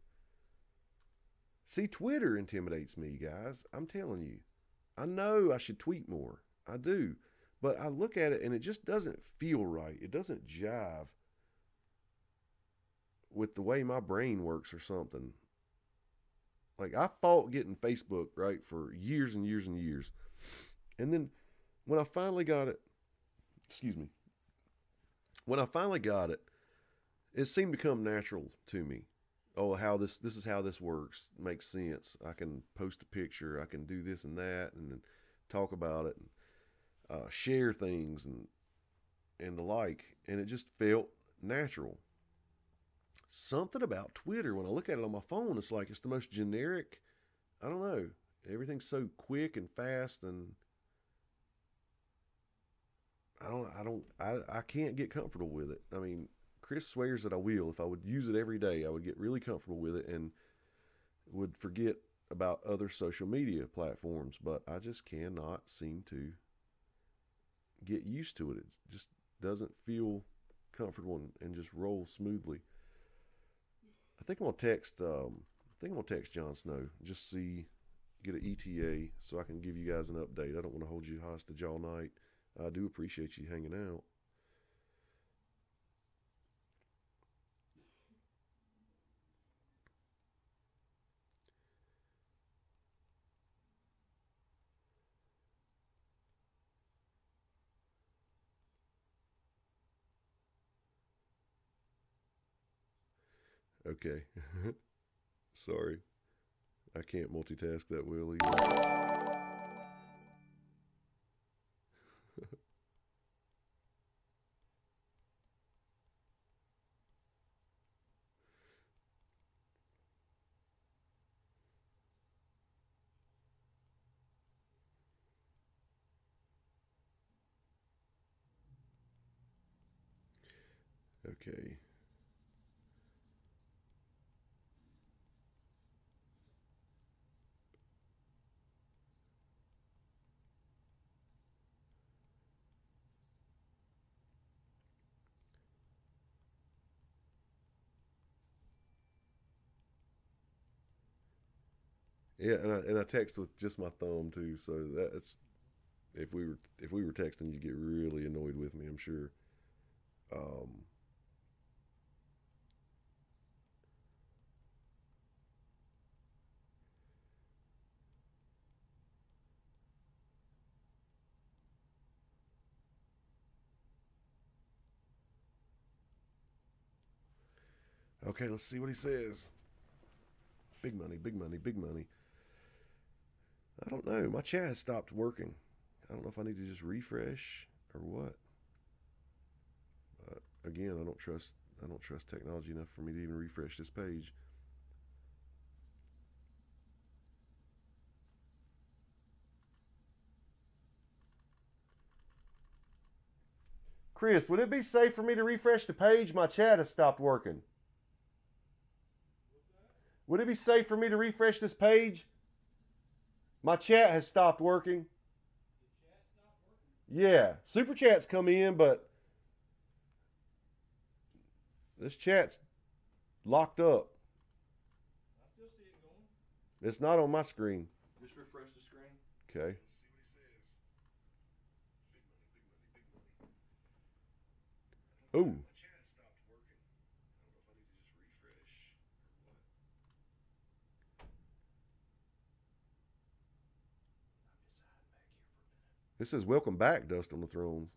See, Twitter intimidates me, guys. I'm telling you. I know I should tweet more. I do. But I look at it and it just doesn't feel right. It doesn't jive with the way my brain works or something. Like, I fought getting Facebook, right, for years and years and years. And then when I finally got it, excuse me, when I finally got it, it seemed to come natural to me. Oh, how this is how this works. Makes sense. I can post a picture. I can do this and that, and then talk about it, and share things, and the like. And it just felt natural. Something about Twitter, when I look at it on my phone, it's like it's the most generic. I don't know. Everything's so quick and fast, and I can't get comfortable with it. I mean, Chris swears that I will. If I would use it every day, I would get really comfortable with it and would forget about other social media platforms. But I just cannot seem to get used to it. It just doesn't feel comfortable and just roll smoothly. I think I'm gonna text. Jon Snow. Just get an ETA so I can give you guys an update. I don't want to hold you hostage all night. I do appreciate you hanging out. Okay. Sorry. I can't multitask that well either. Okay. Yeah, and I text with just my thumb too, so that's if we were texting, you'd get really annoyed with me, I'm sure. Um, okay, let's see what he says. Big money, big money, big money. I don't know. My chat has stopped working. I don't know if I need to just refresh or what. But again, I don't trust technology enough for me to even refresh this page. Chris, would it be safe for me to refresh the page? My chat has stopped working. Would it be safe for me to refresh this page? My chat has stopped working. Yeah, super chats come in, but this chat's locked up. I still see it going. It's not on my screen. Just refresh the screen. Okay. Let's see what he says. Big money, big money, big money. Oh. My chat stopped working. I don't know if I need to just refresh or what. I'm just hiding back here for a minute. It says welcome back, Dust on the Thrones.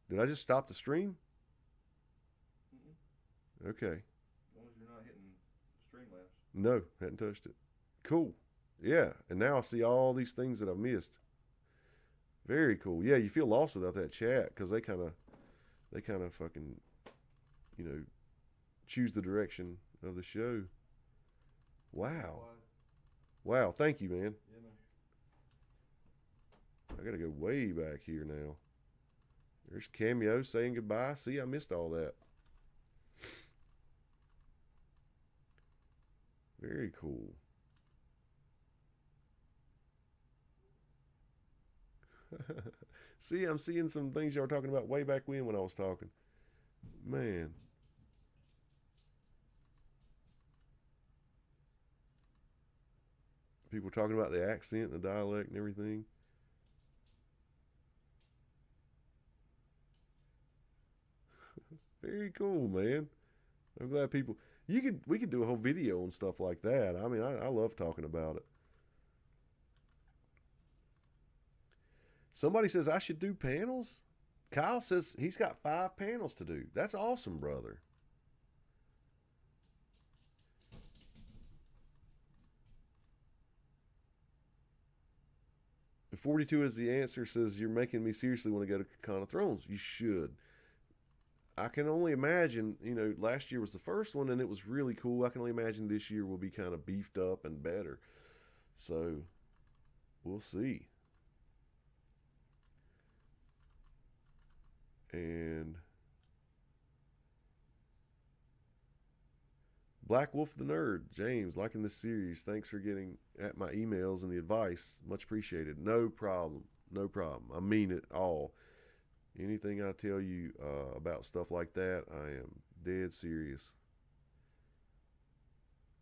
Did I just stop the stream? Okay. As long as you're not hitting Streamlabs. No, hadn't touched it. Cool. Yeah, and now I see all these things that I've missed. Very cool. Yeah, you feel lost without that chat because they kind of fucking, choose the direction of the show. Wow. Wow. Thank you, man. Yeah, man. I gotta go way back here now. There's Cameo saying goodbye. See, I missed all that. Very cool. See, I'm seeing some things y'all were talking about way back when I was talking. Man. People talking about the accent and the dialect and everything. Very cool, man. I'm glad people. We could do a whole video and stuff like that. I mean, I love talking about it. Somebody says I should do panels. Kyle says he's got 5 panels to do. That's awesome, brother. The 42 is the answer. Says you're making me seriously want to go to Con of Thrones. You should. I can only imagine, last year was the first one and it was really cool. I can only imagine this year will be kind of beefed up and better. So we'll see. And Black Wolf the Nerd, James, liking this series. Thanks for getting at my emails and the advice. Much appreciated. No problem. No problem. I mean it all. Anything I tell you about stuff like that, I am dead serious.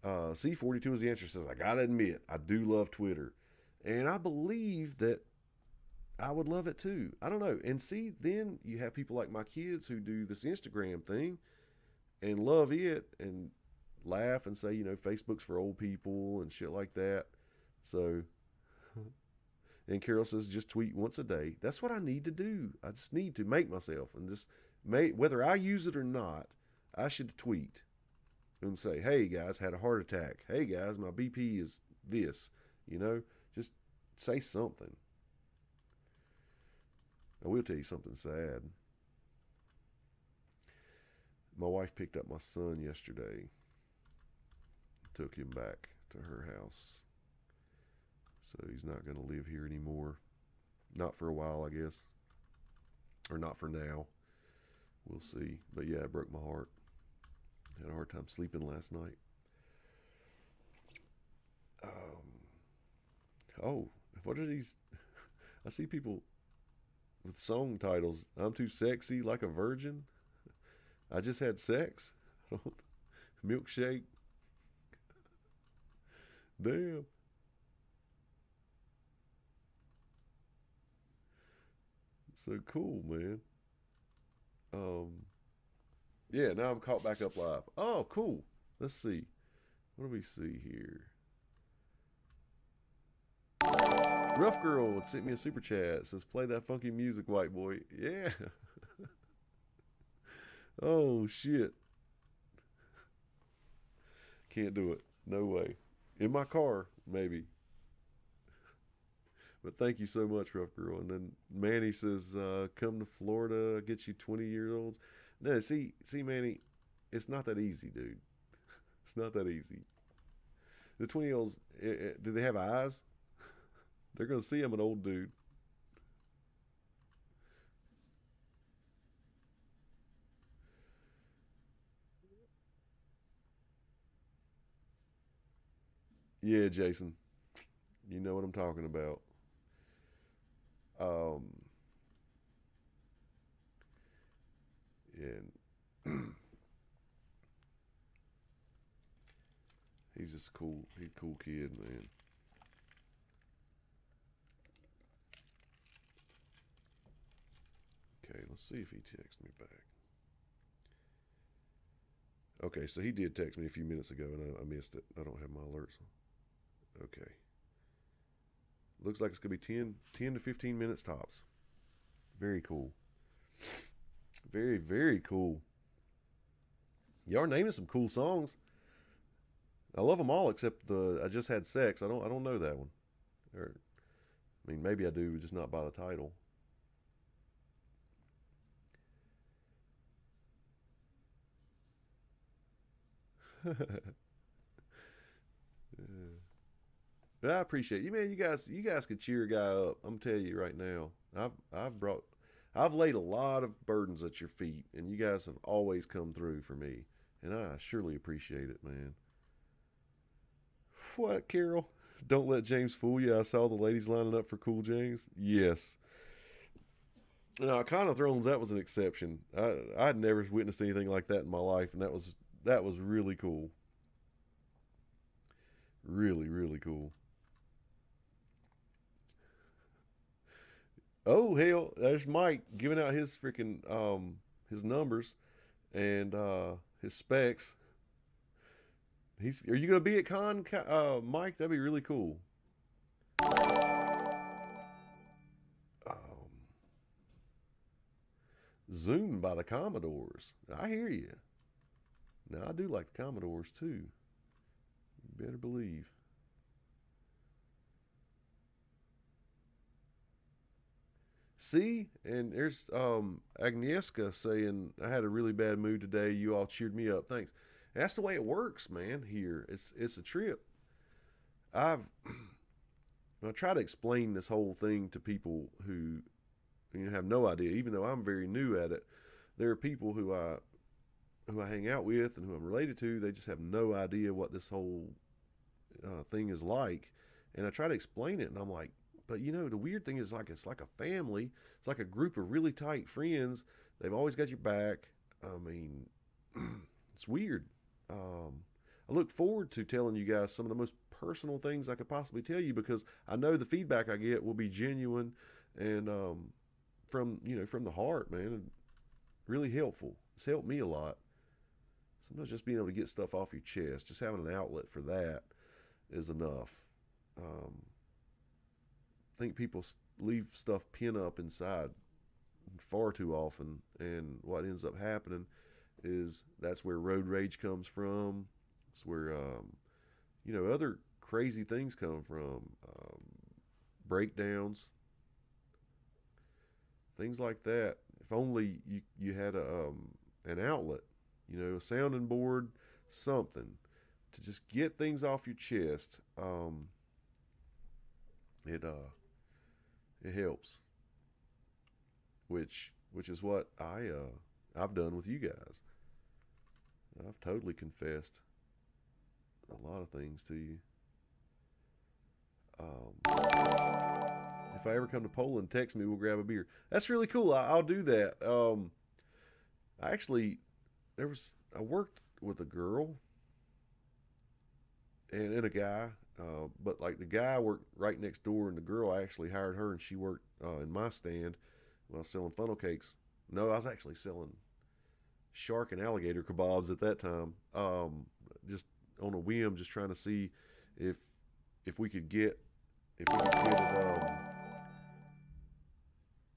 C42 is the answer. Says, I gotta admit, I do love Twitter. And I believe that I would love it too. I don't know. And see, then you have people like my kids who do this Instagram thing and love it and laugh and say, Facebook's for old people and shit like that. So, and Carol says, just tweet once a day. That's what I need to do. I just need to make myself and just whether I use it or not, I should tweet and say, hey guys, had a heart attack. Hey guys, my BP is this, just say something. I will tell you something sad. My wife picked up my son yesterday, took him back to her house. So he's not going to live here anymore. Not for a while, I guess. Or not for now. We'll see. But yeah, it broke my heart. Had a hard time sleeping last night. What are these? I see people with song titles. I'm too sexy like a virgin. I just had sex. Milkshake. Damn. So cool, man. Yeah, now I'm caught back up live. Oh, cool. Let's see. What do we see here? Rough Girl sent me a super chat. It says, play that funky music, white boy. Yeah. Oh, shit. Can't do it. No way. In my car, maybe. But thank you so much, Rough Girl. And then Manny says, come to Florida, get you 20-year-olds. No, see, Manny, it's not that easy, dude. It's not that easy. The 20-year-olds, do they have eyes? They're going to see I'm an old dude. Yeah, Jason. You know what I'm talking about. And he's just cool. He's a cool kid, man. Okay, let's see if he texts me back. Okay, so he did text me a few minutes ago, and I missed it. I don't have my alerts. Okay. Looks like it's going to be 10 to 15 minutes tops. Very cool. Very, very cool. Y'all are naming some cool songs. I love them all except the I Just Had Sex. I don't know that one. Or, I mean, maybe I do, just not by the title. Yeah. I appreciate you, man. You guys could cheer a guy up. I'm telling you right now. I've laid a lot of burdens at your feet, and you guys have always come through for me, and I surely appreciate it, man. What, Carol? Don't let James fool you. I saw the ladies lining up for Cool James. Yes. No, Con of Thrones, that was an exception. I'd never witnessed anything like that in my life, and that was really cool. Really, really cool. Oh hell, there's Mike giving out his freaking his numbers and his specs. Are you gonna be at Con, Mike? That'd be really cool. Um, Zoomed by the Commodores. I hear you. Now I do like the Commodores too. You better believe. See, and there's Agnieszka saying I had a really bad mood today. You all cheered me up. Thanks. And that's the way it works, man. Here, it's a trip. I've I try to explain this whole thing to people who have no idea. Even though I'm very new at it, there are people who I hang out with and who I'm related to. They just have no idea what this whole thing is like, and I try to explain it, and I'm like, but the weird thing is like it's like a family. It's like a group of really tight friends. They've always got your back. I mean, it's weird. I look forward to telling you guys some of the most personal things I could possibly tell you because I know the feedback I get will be genuine and from the heart, man, and really helpful. It's helped me a lot. Sometimes just being able to get stuff off your chest, just having an outlet for that is enough. I think people leave stuff pin up inside far too often, and what ends up happening is that's where road rage comes from. It's where other crazy things come from, breakdowns, things like that. If only you had an outlet, a sounding board, something to just get things off your chest. It helps, which is what I've done with you guys. I've totally confessed a lot of things to you. If I ever come to Poland, text me. We'll grab a beer. That's really cool. I'll do that. I actually I worked with a girl and a guy, but like the guy worked right next door, and the girl I actually hired her, and she worked in my stand when I was selling funnel cakes. No, I was actually selling shark and alligator kebabs at that time. Just on a whim, just trying to see if if we could get if we could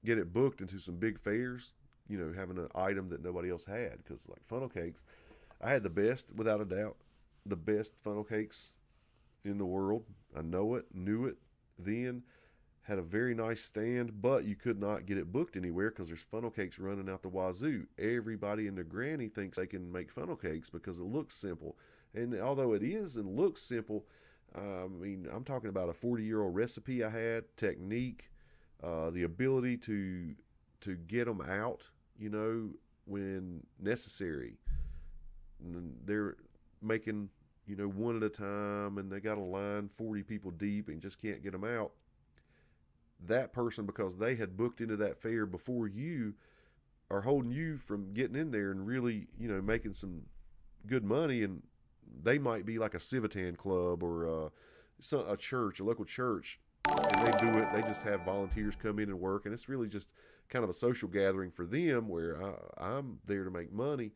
get it booked into some big fairs. Having an item that nobody else had, because like funnel cakes, I had the best, without a doubt, the best funnel cakes in the world. I know it, knew it then. Had a very nice stand, but you could not get it booked anywhere because there's funnel cakes running out the wazoo. Everybody and their granny thinks they can make funnel cakes because it looks simple. And although it is and looks simple, I'm talking about a 40-year-old recipe I had, technique, the ability to get them out, when necessary. And they're making, one at a time, and they got a line 40 people deep and just can't get them out. That person, because they had booked into that fair before you, are holding you from getting in there and really, making some good money. And they might be like a Civitan club or a church, a local church, and they do it. They just have volunteers come in and work, and it's really just kind of a social gathering for them where I'm there to make money.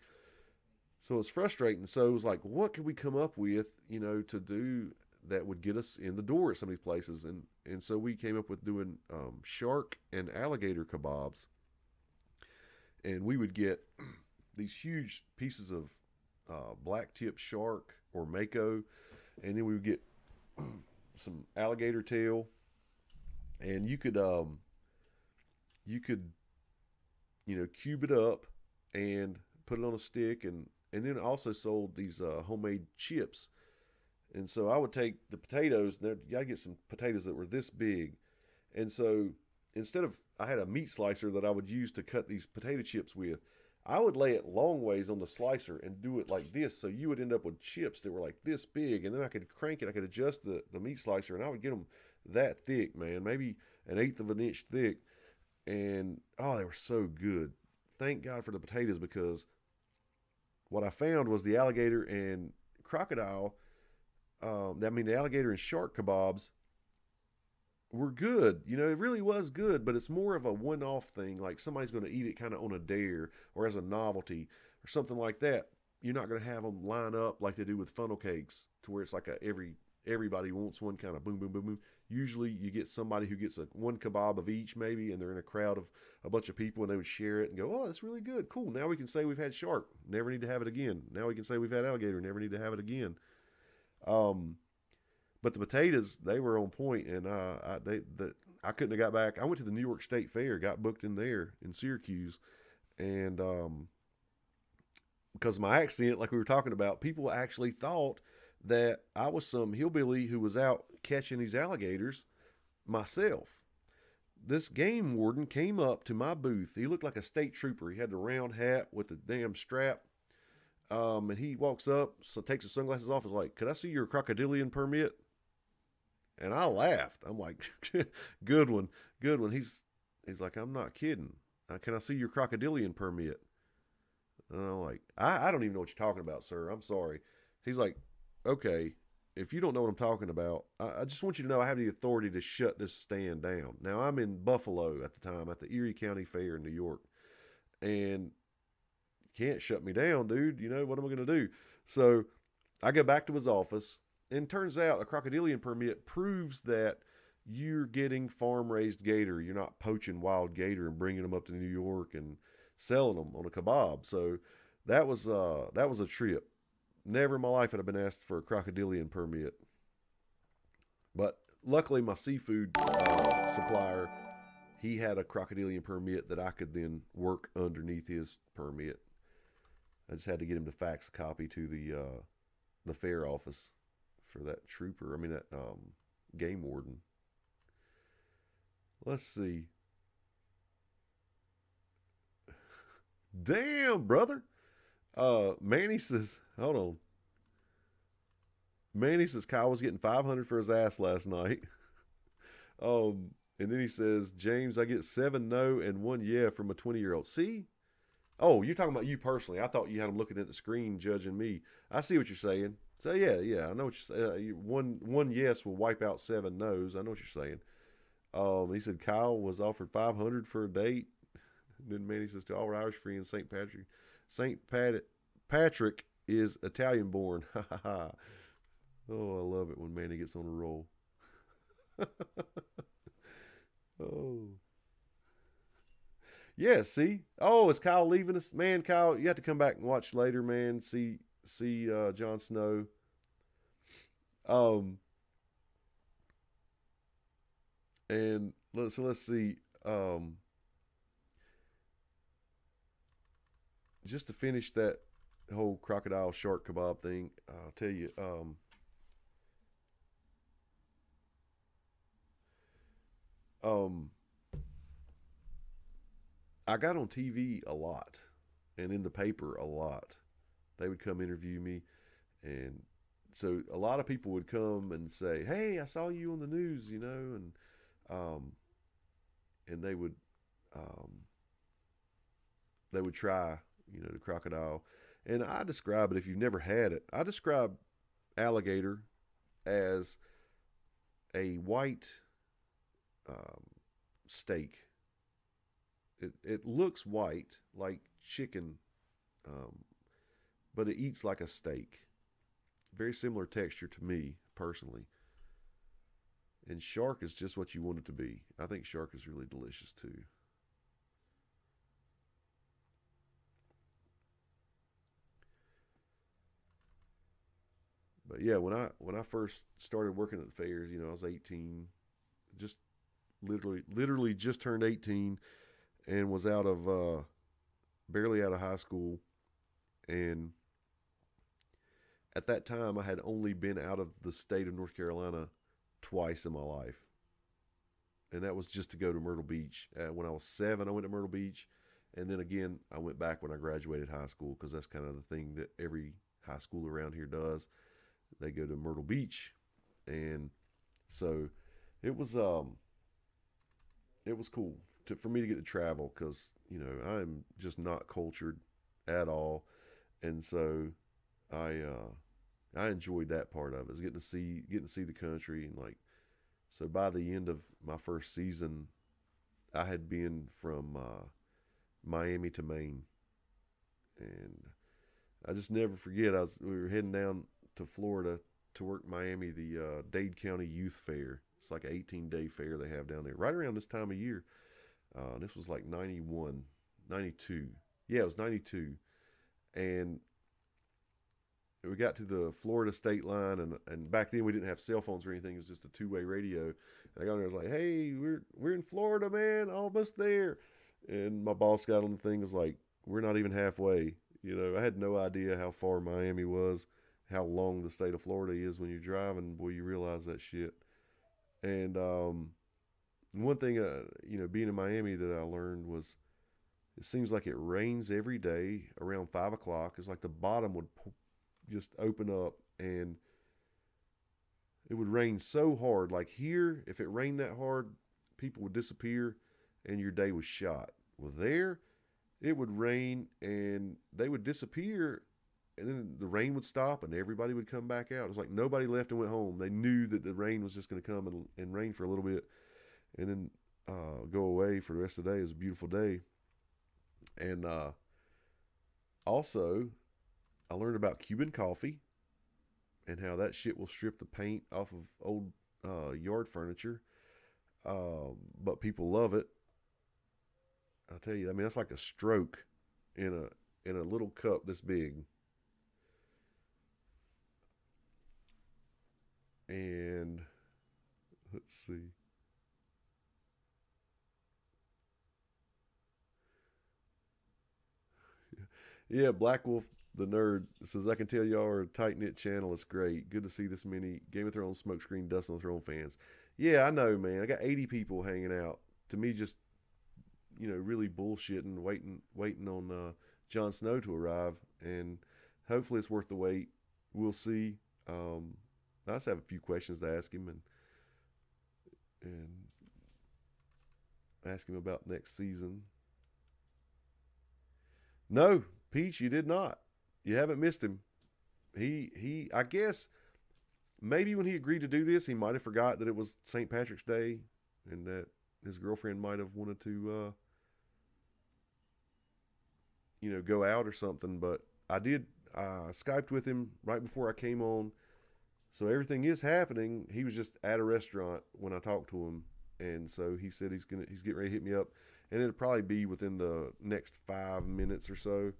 So it's frustrating. So it was like, what could we come up with, to do that would get us in the door at some of these places? And so we came up with doing shark and alligator kebabs. And we would get these huge pieces of black tip shark or mako, and then we would get some alligator tail, and you could cube it up and put it on a stick, and then also sold these homemade chips. And so I would take the potatoes, and you gotta get some potatoes that were this big. And so instead of, I had a meat slicer that I would use to cut these potato chips with. I would lay it long ways on the slicer and do it like this. So you would end up with chips that were like this big, and then I could crank it. I could adjust the meat slicer, and I would get them that thick, man, maybe an eighth of an inch thick. and oh, they were so good. Thank God for the potatoes, because what I found was the alligator and crocodile. I mean, the alligator and shark kebabs were good. You know, it really was good, but it's more of a one-off thing. Like somebody's going to eat it kind of on a dare or as a novelty or something like that. You're not going to have them line up like they do with funnel cakes, to where it's like everybody wants one, kind of boom, boom, boom, boom. Usually, you get somebody who gets one kebab of each, maybe, and they're in a crowd of a bunch of people, and they would share it and go, "Oh, that's really good, cool. Now we can say we've had shark, never need to have it again. Now we can say we've had alligator, never need to have it again." Um, but the potatoes, they were on point, and I couldn't have got back. I went to the New York State Fair, got booked in there in Syracuse, and because of my accent, like we were talking about, people actually thought that I was some hillbilly who was out catching these alligators myself. This game warden came up to my booth. He looked like a state trooper. He had the round hat with the damn strap. And he walks up, so takes his sunglasses off, is like, "Could I see your crocodilian permit?" And I laughed. I'm like, "Good one, good one." He's like, "I'm not kidding. Can I see your crocodilian permit?" And I'm like, I don't even know what you're talking about, sir. I'm sorry." He's like, "Okay, if you don't know what I'm talking about, I just want you to know I have the authority to shut this stand down." Now, I'm in Buffalo at the time, at the Erie County Fair in New York. And you can't shut me down, dude. You know, what am I going to do? So I go back to his office, and turns out a crocodilian permit proves that you're getting farm raised gator. You're not poaching wild gator and bringing them up to New York and selling them on a kebab. So that was a trip. Never in my life had I been asked for a crocodilian permit. But luckily, my seafood supplier, he had a crocodilian permit that I could then work underneath his permit. I just had to get him to fax a copy to the fair office for that trooper. I mean, that game warden. Let's see. Damn, brother. Manny says, hold on. Manny says Kyle was getting 500 for his ass last night. And then he says, "James, I get 7 no and 1 yeah from a 20-year-old. See? Oh, you're talking about you personally. I thought you had him looking at the screen judging me. I see what you're saying. So yeah, I know what you're saying. One yes will wipe out 7 no's. I know what you're saying. He said Kyle was offered 500 for a date. Then Manny says, "To all Irish friends, Patrick is Italian born." Ha ha ha. Oh, I love it when Manny gets on a roll. Oh. Yeah, see? Oh, is Kyle leaving us? Man, Kyle, you have to come back and watch later, man. See Jon Snow. Um and let's see. Just to finish that whole crocodile shark kebab thing, I'll tell you, um I got on TV a lot and in the paper a lot. They would come interview me, and so a lot of people would come and say, "Hey, I saw you on the news," um, and um, they would try, the crocodile. And I describe it, if you've never had it, I describe alligator as a white um, steak. It looks white like chicken, um, but it eats like a steak. Very similar texture to me personally. And shark is just what you want it to be. I think shark is really delicious too. But yeah, when I first started working at the fairs, I was 18, just literally just turned 18, and was out of barely out of high school. And at that time, I had only been out of the state of North Carolina twice in my life, and that was just to go to Myrtle Beach. When I was 7, I went to Myrtle Beach, and then again, I went back when I graduated high school, because that's kind of the thing that every high school around here does. They go to Myrtle Beach, and so it was um it was cool for me to get to travel, because I'm just not cultured at all, and so I enjoyed that part of it. Is getting to see the country, and like, so by the end of my first season, I had been from Miami to Maine, and I just never forget. We were heading down to Florida to work Miami, the Dade County Youth Fair. It's like an 18-day fair they have down there, right around this time of year. This was like 91, 92. Yeah, it was 92, and we got to the Florida state line, and back then we didn't have cell phones or anything. It was just a two-way radio. And I got there, I was like, "Hey, we're in Florida, man, almost there." And my boss got on the thing, was like, "We're not even halfway." I had no idea how far Miami was, how long the state of Florida is when you're driving. Boy, you realize that shit. And one thing, being in Miami, that I learned was, it seems like it rains every day around 5 o'clock. It's like the bottom would just open up, and it would rain so hard. Like here, if it rained that hard, people would disappear and your day was shot. Well, there, it would rain and they would disappear, and then the rain would stop and everybody would come back out. It's like nobody left and went home. They knew that the rain was just going to come and rain for a little bit and then go away for the rest of the day. It was a beautiful day. And also, I learned about Cuban coffee and how that shit will strip the paint off of old yard furniture. But people love it. I'll tell you, I mean, that's like a stroke in a little cup this big. And let's see. Yeah, Black Wolf the nerd says, "I can tell y'all are a tight knit channel. It's great. Good to see this many Game of Thrones smokescreen Dust on the Throne fans." Yeah, I know, man. I got 80 people hanging out. To me, just really bullshitting, waiting on Jon Snow to arrive, and hopefully it's worth the wait. We'll see. I just have a few questions to ask him, and ask him about next season. No, Peach, you did not. You haven't missed him. I guess maybe when he agreed to do this, he might have forgot that it was St. Patrick's Day, and that his girlfriend might have wanted to, go out or something. But I did. Skyped with him right before I came on, so everything is happening. He was just at a restaurant when I talked to him, and so he said he's getting ready to hit me up, and it'll probably be within the next 5 minutes or so.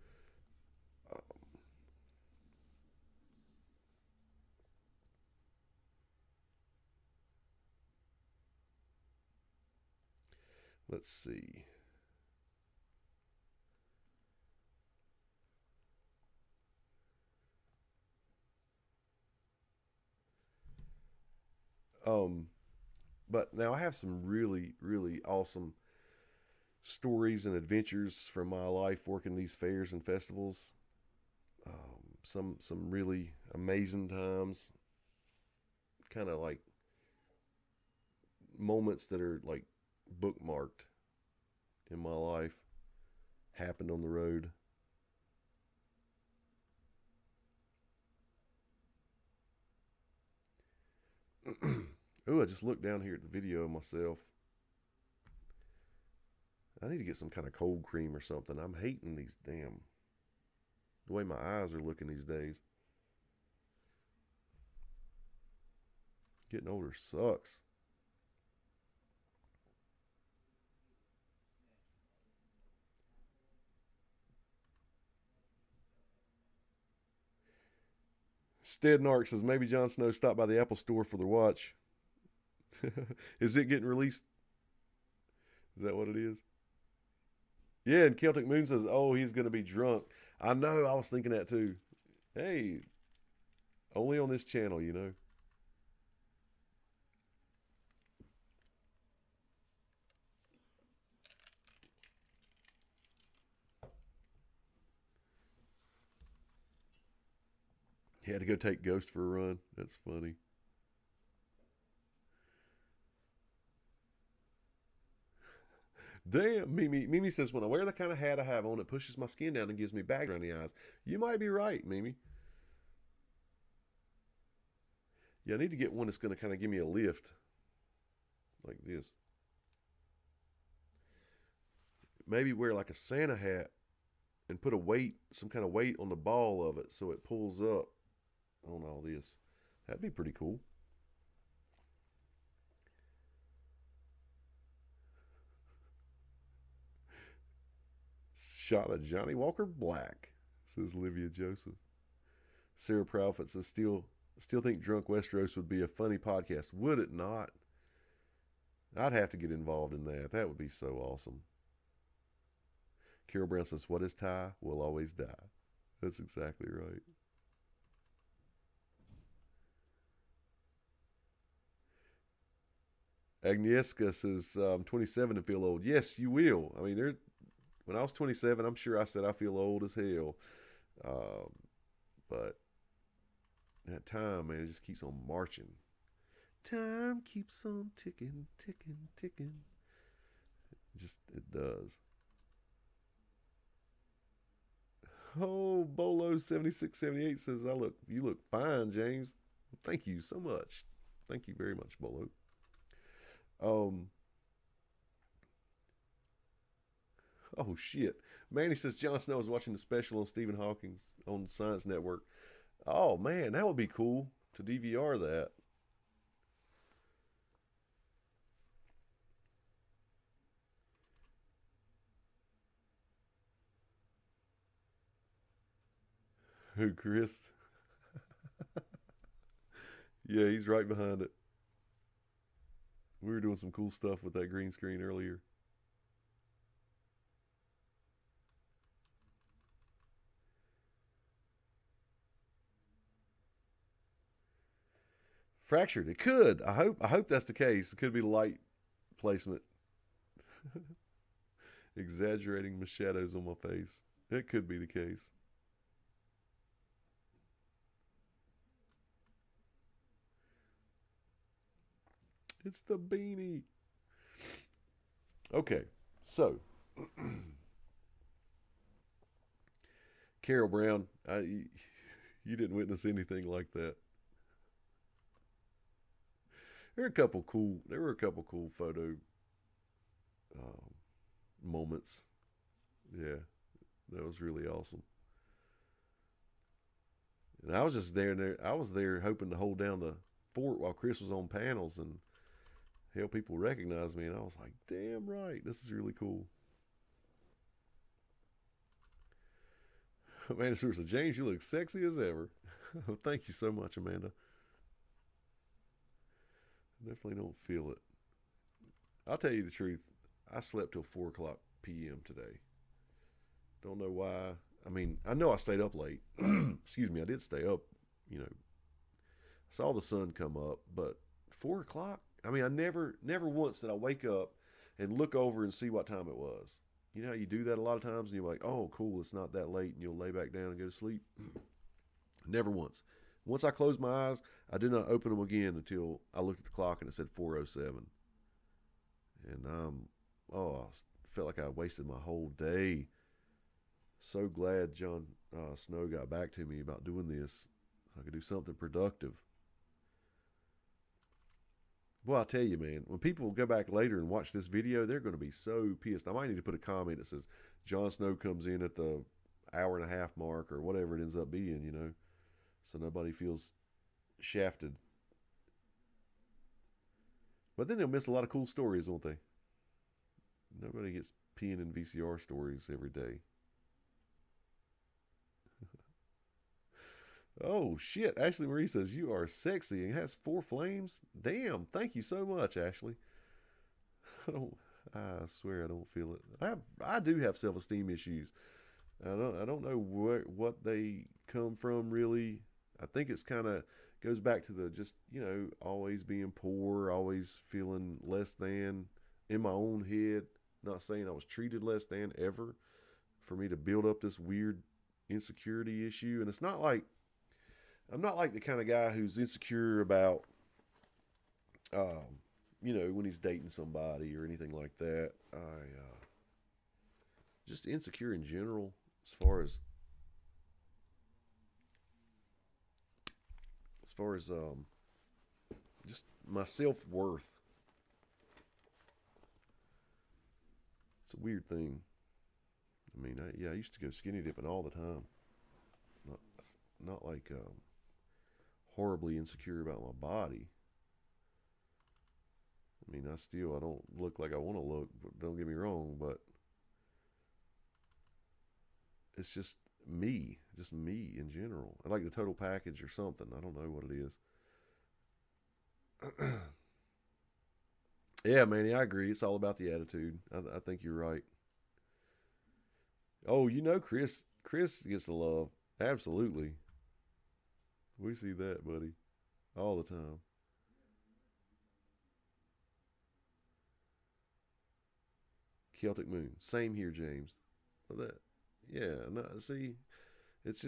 Let's see. But now I have some really, really awesome stories and adventures from my life working these fairs and festivals. Some really amazing times, kind of like moments that are like bookmarked in my life, happened on the road. Ooh, I just looked down here at the video of myself. I need to get some kind of cold cream or something. I'm hating the way my eyes are looking these days. Getting older sucks. Stednark says, maybe Jon Snow stopped by the Apple store for the watch. Is it getting released? Is that what it is? Yeah, and Celtic Moon says, oh, he's going to be drunk. I know, I was thinking that too. Hey, only on this channel. He had to go take Ghost for a run. That's funny. Damn, Mimi. Mimi says, when I wear the kind of hat I have on, it pushes my skin down and gives me bags around the eyes. You might be right, Mimi. Yeah, I need to get one that's going to kind of give me a lift. Like this. Maybe wear like a Santa hat and put a weight, some kind of weight on the ball of it so it pulls up on all this. That'd be pretty cool. Shot of Johnny Walker Black, says Livia Joseph. Sarah Proudfoot says, still think Drunk Westeros would be a funny podcast. Would it not? I'd have to get involved in that. That would be so awesome. Carol Brown says, what is Ty will always die. That's exactly right. Agnieszka says, I'm 27 and feel old. Yes, you will. I mean, when I was 27, I'm sure I said I feel old as hell. But that time, man, it just keeps on marching. Time keeps on ticking, ticking, ticking. It does. Oh, Bolo 7678 says, you look fine, James. Thank you so much. Thank you very much, Bolo. Oh shit. Manny says Jon Snow is watching the special on Stephen Hawking on Science Network. Oh man, that would be cool to DVR that. Who, Chris? Yeah, he's right behind it. We were doing some cool stuff with that green screen earlier. Fractured. It could. I hope that's the case. It could be light placement. Exaggerating my shadows on my face. It could be the case. It's the beanie. Okay, so Carol Brown, you didn't witness anything like that. There were a couple cool photo moments. Yeah, that was really awesome. And I was just there. I was there hoping to hold down the fort while Chris was on panels and help people recognize me. And I was like, damn right, this is really cool. Amanda Stewart said, James, you look sexy as ever. Thank you so much, Amanda. Definitely don't feel it. I'll tell you the truth. I slept till 4 o'clock p.m. today. Don't know why. I mean, I know I stayed up late. Excuse me, I did stay up. You know, saw the sun come up, but 4 o'clock. I mean, I never once did I wake up and look over and see what time it was. You know how you do that a lot of times, and you're like, "Oh, cool, it's not that late," and you'll lay back down and go to sleep. Never once. Once I closed my eyes, I did not open them again until I looked at the clock and it said 4:07. And I felt like I wasted my whole day. So glad Jon Snow got back to me about doing this so I could do something productive. Well, I'll tell you, man, when people go back later and watch this video, they're going to be so pissed. I might need to put a comment that says Jon Snow comes in at the hour and a half mark or whatever it ends up being, you know, so nobody feels shafted. But then they'll miss a lot of cool stories, won't they? Nobody gets peeing in VCR stories every day. Oh shit! Ashley Marie says you are sexy and has 4 flames. Damn! Thank you so much, Ashley. I swear I don't feel it. I do have self-esteem issues. I don't know what they come from really. I think it's kind of goes back to the just always being poor, always feeling less than in my own head. Not saying I was treated less than ever. For me to build up this weird insecurity issue, and it's not like. I'm not like the kind of guy who's insecure about you know, when he's dating somebody or anything like that. Just insecure in general, as far as just my self worth. It's a weird thing. I mean, I used to go skinny dipping all the time. Not not like horribly insecure about my body. I mean, I don't look like I want to look, but don't get me wrong, but it's just me in general. I like the total package or something. I don't know what it is. Yeah, Manny, I agree. It's all about the attitude. I think you're right. Oh, you know, Chris gets the love. Absolutely. We see that, buddy, all the time. Celtic Moon. Same here, James. That, yeah. No, see, it's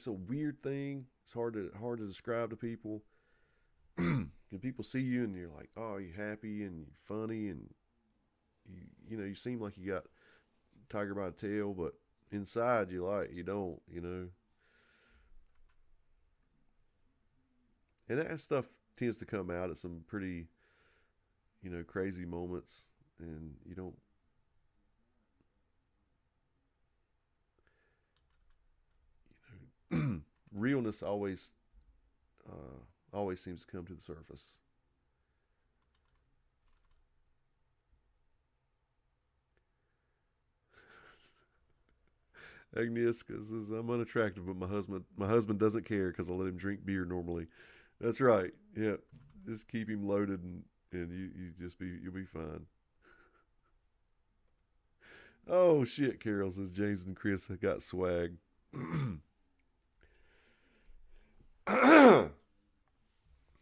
a weird thing. It's hard to describe to people. When people see you and you're like, oh, you happy and you're funny and you seem like you got tiger by the tail, but inside you don't, and that stuff tends to come out at some pretty crazy moments, and you don't. Realness always seems to come to the surface. Agnieszka says I'm unattractive, but my husband doesn't care because I let him drink beer normally. That's right. Yeah, just keep him loaded, and you'll be fine. Oh shit, Carol says James and Chris have got swag.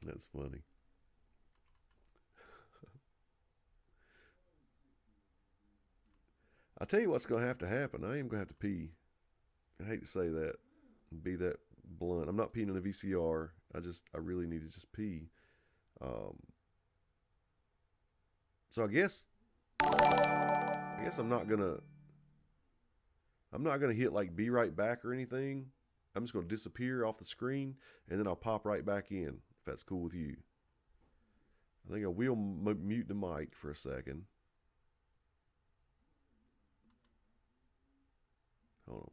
That's funny. I tell you what's going to have to happen. I am going to have to pee. I hate to say that and be that blunt. I'm not peeing in a VCR. I really need to just pee. Um, so I guess I'm not gonna hit like be right back or anything. I'm just gonna disappear off the screen and then I'll pop right back in if that's cool with you. I think I will mute the mic for a second. Hold on.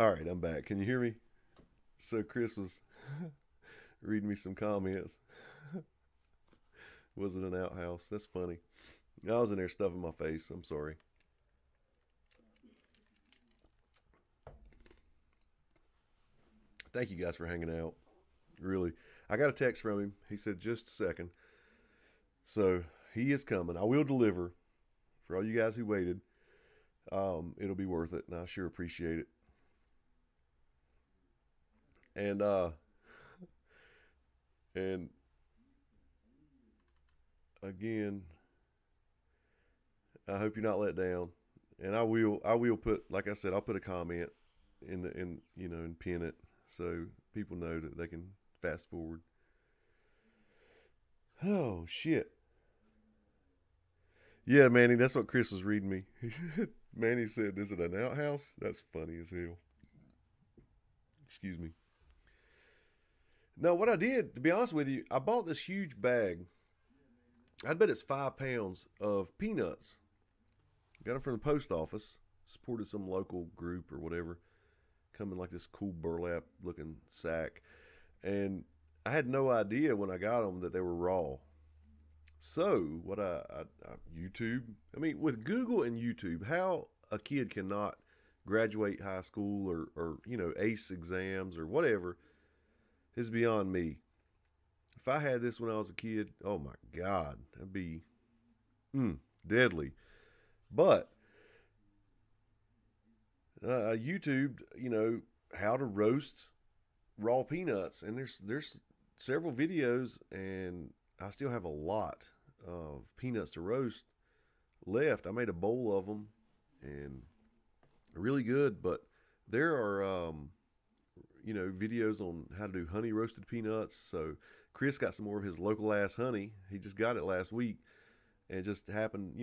All right, I'm back. Can you hear me? So Chris was reading me some comments. Was it an outhouse? That's funny. I was in there stuffing my face. I'm sorry. Thank you guys for hanging out. Really. I got a text from him. He said, just a second. So he is coming. I will deliver for all you guys who waited. It'll be worth it, and I sure appreciate it. And and again, I hope you're not let down. And I will put, like I said, I'll put a comment and pin it so people know that they can fast forward. Oh shit. Yeah, Manny, that's what Chris was reading me. Manny said, "Is it an outhouse?" That's funny as hell. Excuse me. No, what I did, to be honest with you, I bought this huge bag. I'd bet it's 5 pounds of peanuts. Got them from the post office. Supported some local group or whatever. Come in like this cool burlap looking sack. And I had no idea when I got them that they were raw. So what I YouTube, I mean, with Google and YouTube, how a kid cannot graduate high school or ace exams or whatever is beyond me. If I had this when I was a kid, oh my God, that'd be deadly. But YouTubed, how to roast raw peanuts, and there's several videos, and I still have a lot of peanuts to roast left. I made a bowl of them, and really good. But there are videos on how to do honey roasted peanuts. So Chris got some more of his local ass honey. He just got it last week, and it just happened,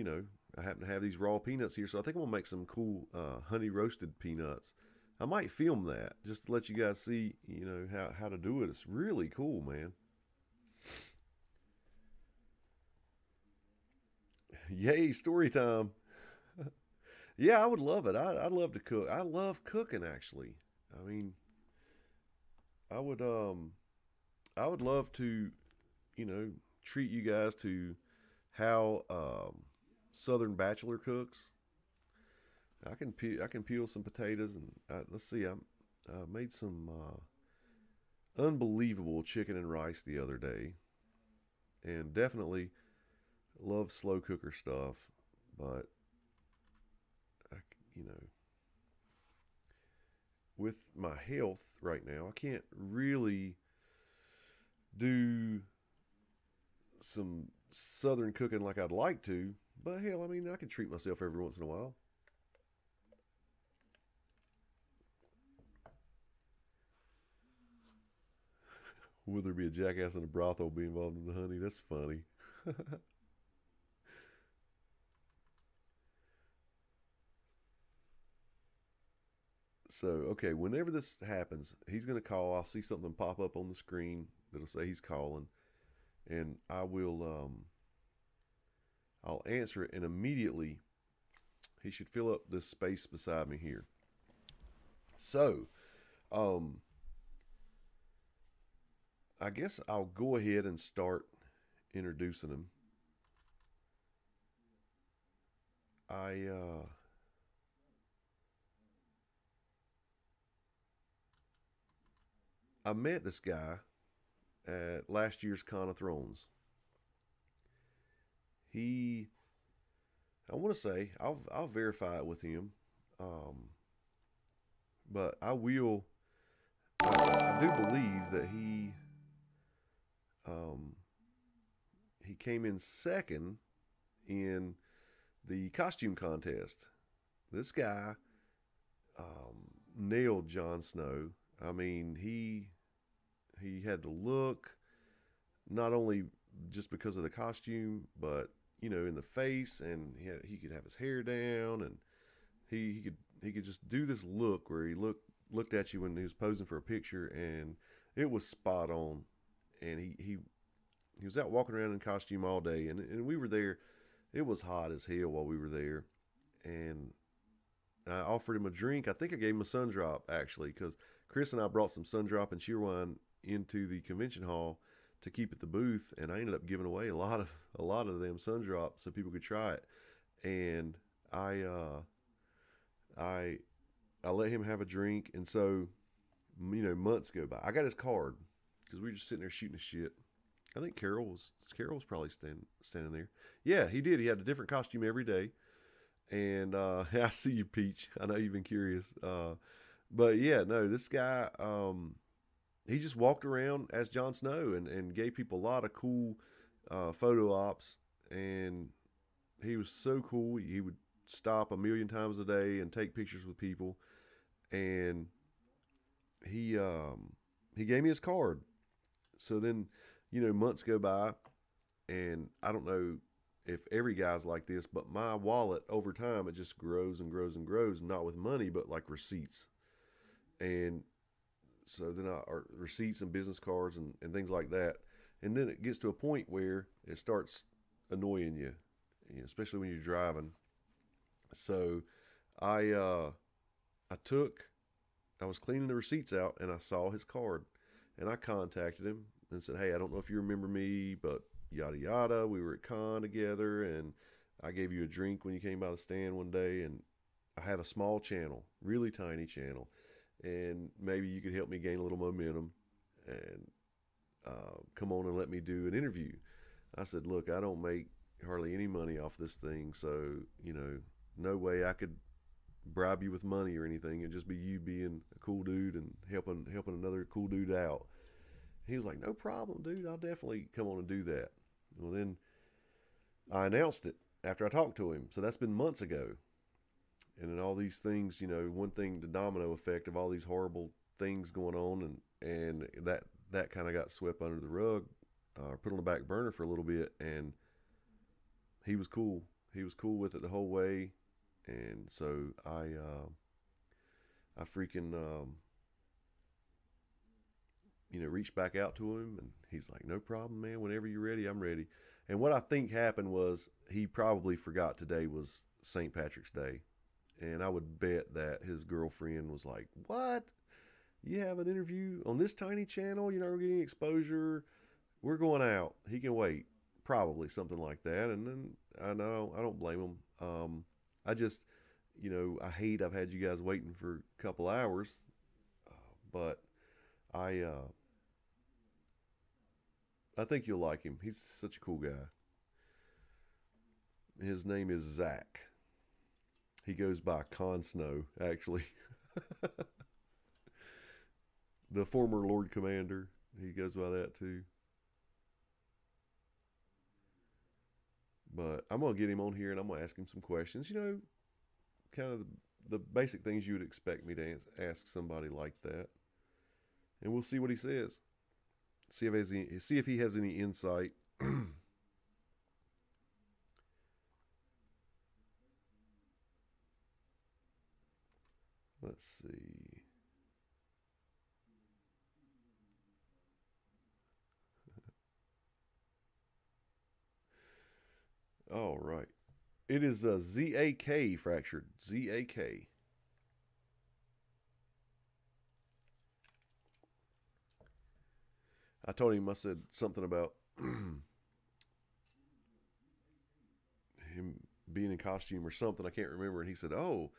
I happen to have these raw peanuts here. So I think I'm gonna make some cool honey roasted peanuts. I might film that just to let you guys see, how to do it. It's really cool, man. Yay, story time. Yeah, I would love it. I'd love to cook. I love cooking, actually. I mean, I would I would love to, treat you guys to how Southern Bachelor cooks. I can peel some potatoes and let's see. I made some unbelievable chicken and rice the other day, and definitely love slow cooker stuff. But I, you know, with my health right now, I can't really do some southern cooking like I'd like to. But hell, I mean, I can treat myself every once in a while. Will there be a jackass in a brothel be involved in the honey? That's funny. So, okay, whenever this happens, he's going to call. I'll see something pop up on the screen that'll say he's calling, and I'll answer it, and immediately he should fill up this space beside me here. So, I guess I'll go ahead and start introducing him. I met this guy at last year's Con of Thrones. I want to say I'll verify it with him, but I will. I do believe that um, he came in second in the costume contest. This guy nailed Jon Snow. I mean, he had the look, not only just because of the costume, but in the face, and he could have his hair down, and he could just do this look where he looked at you when he was posing for a picture, and it was spot on. And he was out walking around in costume all day, and we were there. It was hot as hell while we were there, and I offered him a drink. I think I gave him a sun drop actually, because Chris and I brought some sun drop and cheerwine into the convention hall to keep at the booth, and I ended up giving away a lot of them sun drops so people could try it. And I uh, I I let him have a drink, and so months go by. I got his card because we were just sitting there shooting the shit. I think Carol was probably standing there. Yeah, he did. He had a different costume every day. And I see you, Peach. I know you've been curious. But yeah, no, this guy, he just walked around as Jon Snow and gave people a lot of cool photo ops. And he was so cool. He would stop a million times a day and take pictures with people. And he gave me his card. So then, months go by, and I don't know if every guy's like this, but my wallet over time it just grows and grows and grows, not with money, but like receipts. And so then or receipts and business cards and things like that. And then it gets to a point where it starts annoying you, especially when you're driving. So I uh I took I was cleaning the receipts out and I saw his card, and I contacted him and said, "Hey, I don't know if you remember me, but yada yada. We were at con together, and I gave you a drink when you came by the stand one day, and I have a small channel, really tiny channel, and maybe you could help me gain a little momentum and come on and let me do an interview." I said, "Look, I don't make hardly any money off this thing, so no way I could bribe you with money or anything. It'd just be you being a cool dude and helping another cool dude out." He was like, "No problem, dude. I'll definitely come on and do that." Well, then I announced it after I talked to him. So that's been months ago. And then all these things, one thing, the domino effect of all these horrible things going on, and that kind of got swept under the rug, put on the back burner for a little bit. And he was cool. He was cool with it the whole way. And so I freaking reached back out to him, and he's like, "No problem, man. Whenever you're ready, I'm ready." And what I think happened was he probably forgot today was St. Patrick's Day. And I would bet that his girlfriend was like, "What? You have an interview on this tiny channel? You're not going to get any exposure. We're going out. He can wait." Probably something like that. And then I know I don't blame him. I just, I hate I've had you guys waiting for a couple hours. But I I think you'll like him. He's such a cool guy. His name is Zack. He goes by Jon Snow, actually. The former Lord Commander. He goes by that too. But I'm going to get him on here and I'm going to ask him some questions. Kind of the basic things you would expect me to ask somebody like that. And we'll see what he says. See if he has any insight. Let's see. All right. It is a ZAK fractured. ZAK. I told him, I said something about him being in costume or something. I can't remember. And he said, "Oh,"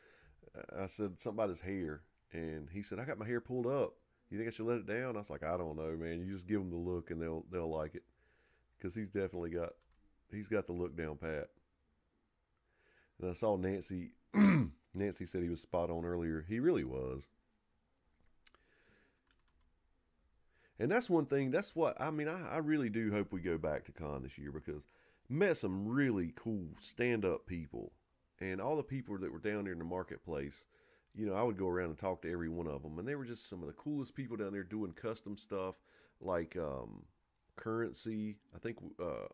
I said something about his hair. And he said, "I got my hair pulled up. You think I should let it down?" I was like, "I don't know, man. You just give them the look and they'll like it." Because he's got the look down pat. And I saw Nancy. Nancy said he was spot on earlier. He really was. And that's one thing. That's what I mean. I really do hope we go back to con this year, because met some really cool stand up people, and all the people that were down there in the marketplace. I would go around and talk to every one of them, and they were just some of the coolest people down there doing custom stuff, like currency. I think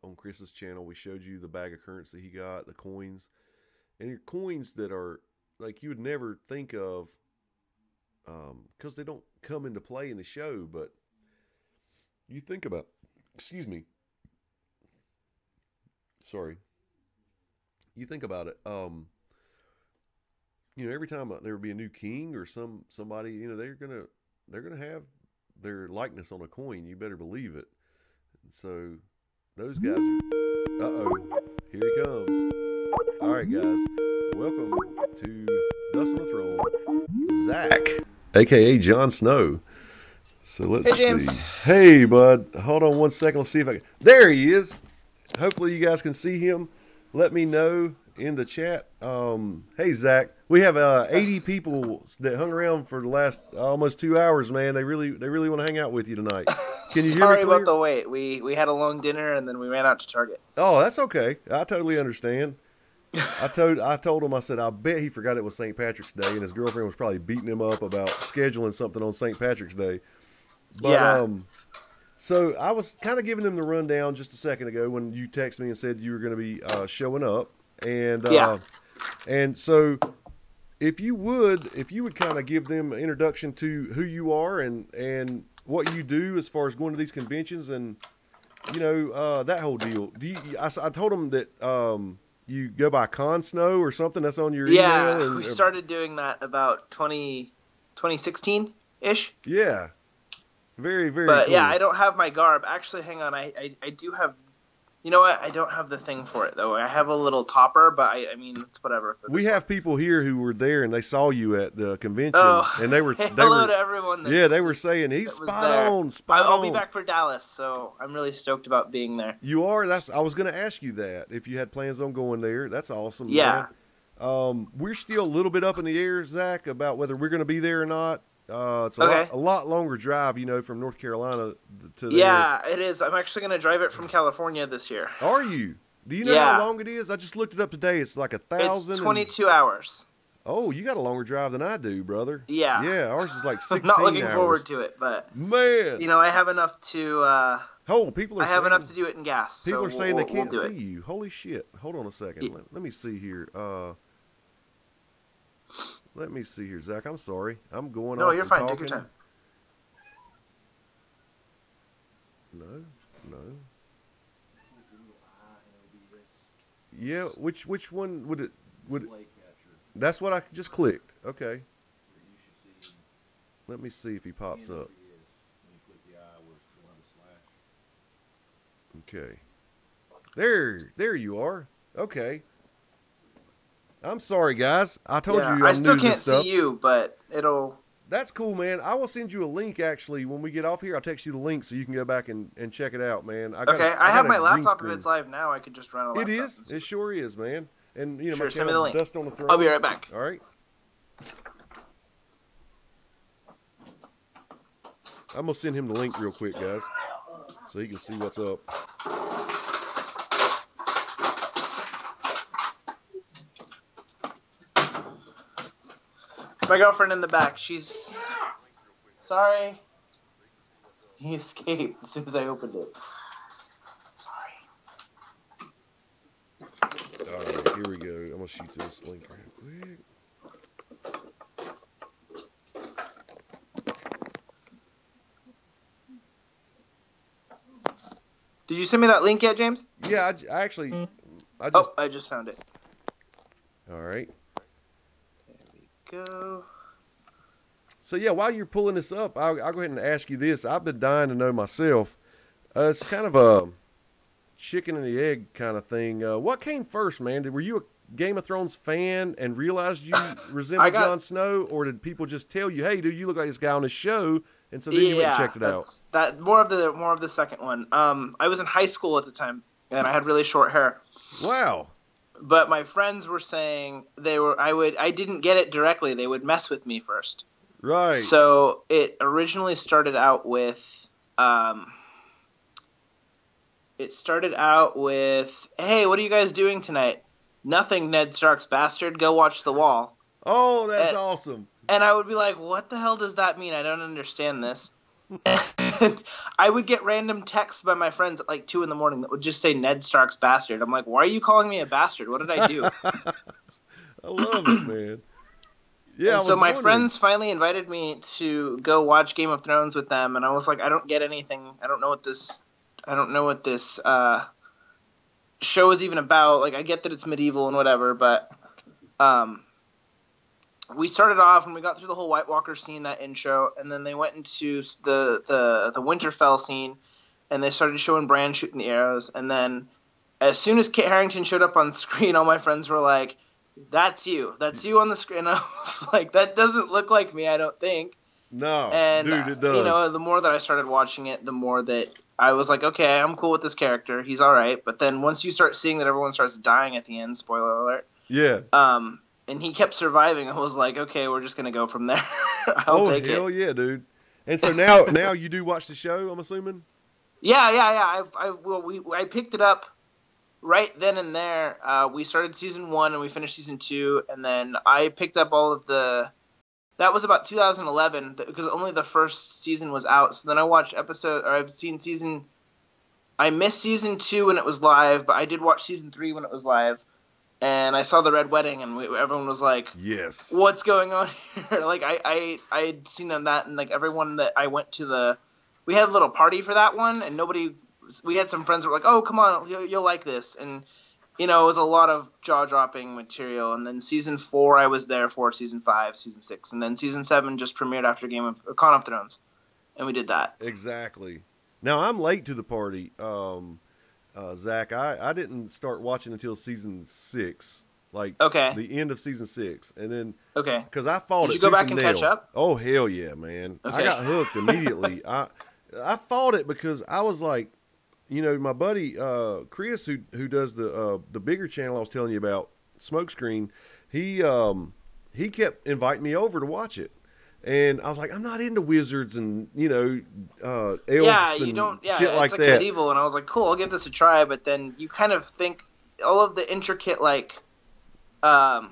on Chris's channel we showed you the bag of currency he got, the coins, and your coins that are like you would never think of, because they don't come into play in the show, but you think about, excuse me, sorry, you think about it, every time there would be a new king or somebody, they're gonna have their likeness on a coin. You better believe it. And so those guys are. Uh-oh, here he comes. All right, guys, welcome to Dust on the Throne, Zack, aka Jon Snow. So let's see. Hey, bud, hold on one second. Let's see if I can. There he is. Hopefully, you guys can see him. Let me know in the chat. Hey, Zack, we have 80 people that hung around for the last almost 2 hours. Man, they really want to hang out with you tonight. Can you hear me Sorry clear? about the wait. We had a long dinner and then we ran out to Target. Oh, that's okay. I totally understand. I told him, I said, I bet he forgot it was St. Patrick's Day, and his girlfriend was probably beating him up about scheduling something on St. Patrick's Day. But, yeah. So I was kind of giving him the rundown just a second ago when you texted me and said you were going to be showing up, and so if you would kind of give them an introduction to who you are and what you do as far as going to these conventions and that whole deal. I told him that you go by Jon Snow or something. That's on your email. Yeah, we started doing that about 2016 ish. Yeah. Very, very But cool. yeah, I don't have my garb. Actually, hang on. I do have. You know what? I don't have the thing for it though. I have a little topper, but I mean it's whatever. We have people here who were there and they saw you at the convention, and they were hello to everyone. They were saying he's spot on. I'll be back for Dallas, so I'm really stoked about being there. You are. I was going to ask you that if you had plans on going there. That's awesome. Yeah. Man. We're still a little bit up in the air, Zack, about whether we're going to be there or not. It's a lot longer drive, from North Carolina to there. Yeah, it is. I'm actually going to drive it from California this year. Are you? Do you know how long it is? I just looked it up today. It's like 1,000. It's 22 hours. Oh, you got a longer drive than I do, brother. Yeah. Yeah, ours is like 16 I'm not looking hours. forward to it, but man, I have enough to. People are. I have enough to do it in gas. People are saying they can't see it. you. Holy shit! Hold on a second. Let me see here. Let me see here, Zack. I'm sorry. I'm going. No, off you're and fine. Talking. Take your time. No. Yeah, which one would it? That's what I just clicked. Okay. Let me see if he pops up. Okay. There you are. Okay. I'm sorry, guys. I told you I'm I still new to can't this stuff. see you, but it'll. That's cool, man. I will send you a link, actually, when we get off here. I'll text you the link so you can go back and check it out, man. I have my laptop. If it's live now, I could just run a laptop. It is. It sure is, man. And, Sure, my send me the link. Dust on the Throne. I'll be right back. All right. I'm going to send him the link real quick, guys, so he can see what's up. My girlfriend in the back. She's sorry. He escaped as soon as I opened it. Sorry. All right, here we go. I'm gonna shoot this link real quick. Did you send me that link yet, James? Yeah, I just found it. All right. Go. So yeah, while you're pulling this up, I'll go ahead and ask you this. I've been dying to know myself. It's kind of a chicken and the egg kind of thing. What came first, man? Were you a Game of Thrones fan and realized you resembled Jon Snow, or did people just tell you, "Hey, dude, you look like this guy on the show," and so then you went and checked it out? That more of the second one. I was in high school at the time, and I had really short hair. Wow. But my friends were saying I didn't get it directly. They would mess with me first. Right. So it originally started out with, hey, what are you guys doing tonight? Nothing, Ned Stark's bastard. Go watch The Wall. Oh, that's awesome. And I would be like, what the hell does that mean? I don't understand this. And I would get random texts by my friends at like 2 a.m. that would just say Ned Stark's bastard. I'm like, why are you calling me a bastard? What did I do? I love it, man. Yeah. So my friends finally invited me to go watch Game of Thrones with them, and I was like, I don't get anything. I don't know what this show is even about. Like, I get that it's medieval and whatever, but we started off and we got through the whole White Walker scene, that intro, and then they went into the Winterfell scene, and they started showing Bran shooting the arrows, and then as soon as Kit Harington showed up on screen, all my friends were like, that's you on the screen. And I was like, that doesn't look like me, I don't think. No, And dude, it does. you know, the more that I started watching it, the more that I was like, okay, I'm cool with this character, he's all right. But then once you start seeing that everyone starts dying at the end, spoiler alert, yeah, and he kept surviving, I was like, okay, we're just gonna go from there. I'll take it. Oh hell yeah, dude! And so now you do watch the show, I'm assuming. Yeah. I picked it up right then and there. We started season 1 and we finished season 2, and then I picked up all of the. That was about 2011 because only the first season was out. So then I watched I missed season 2 when it was live, but I did watch season 3 when it was live. And I saw the Red Wedding, and everyone was like, "Yes, what's going on here?" Like I'd seen on that, and like everyone that I went to we had a little party for that one, and we had some friends that were like, "Oh, come on, you'll like this," and you know, it was a lot of jaw-dropping material. And then season 4 I was there for, season 5, season 6, and then season 7 just premiered after Con of Thrones, and we did that. Exactly. Now I'm late to the party. Zach, I didn't start watching until season 6, like the end of season 6, and then because I fought it. Did you go back and catch up? Oh hell yeah, man! Okay. I got hooked immediately. I fought it because I was like, you know, my buddy Chris, who does the bigger channel I was telling you about, Smokescreen, he kept inviting me over to watch it. And I was like, I'm not into wizards and, you know, elves and shit like that. Medieval, and I was like, cool, I'll give this a try. But then you kind of think all of the intricate, like, the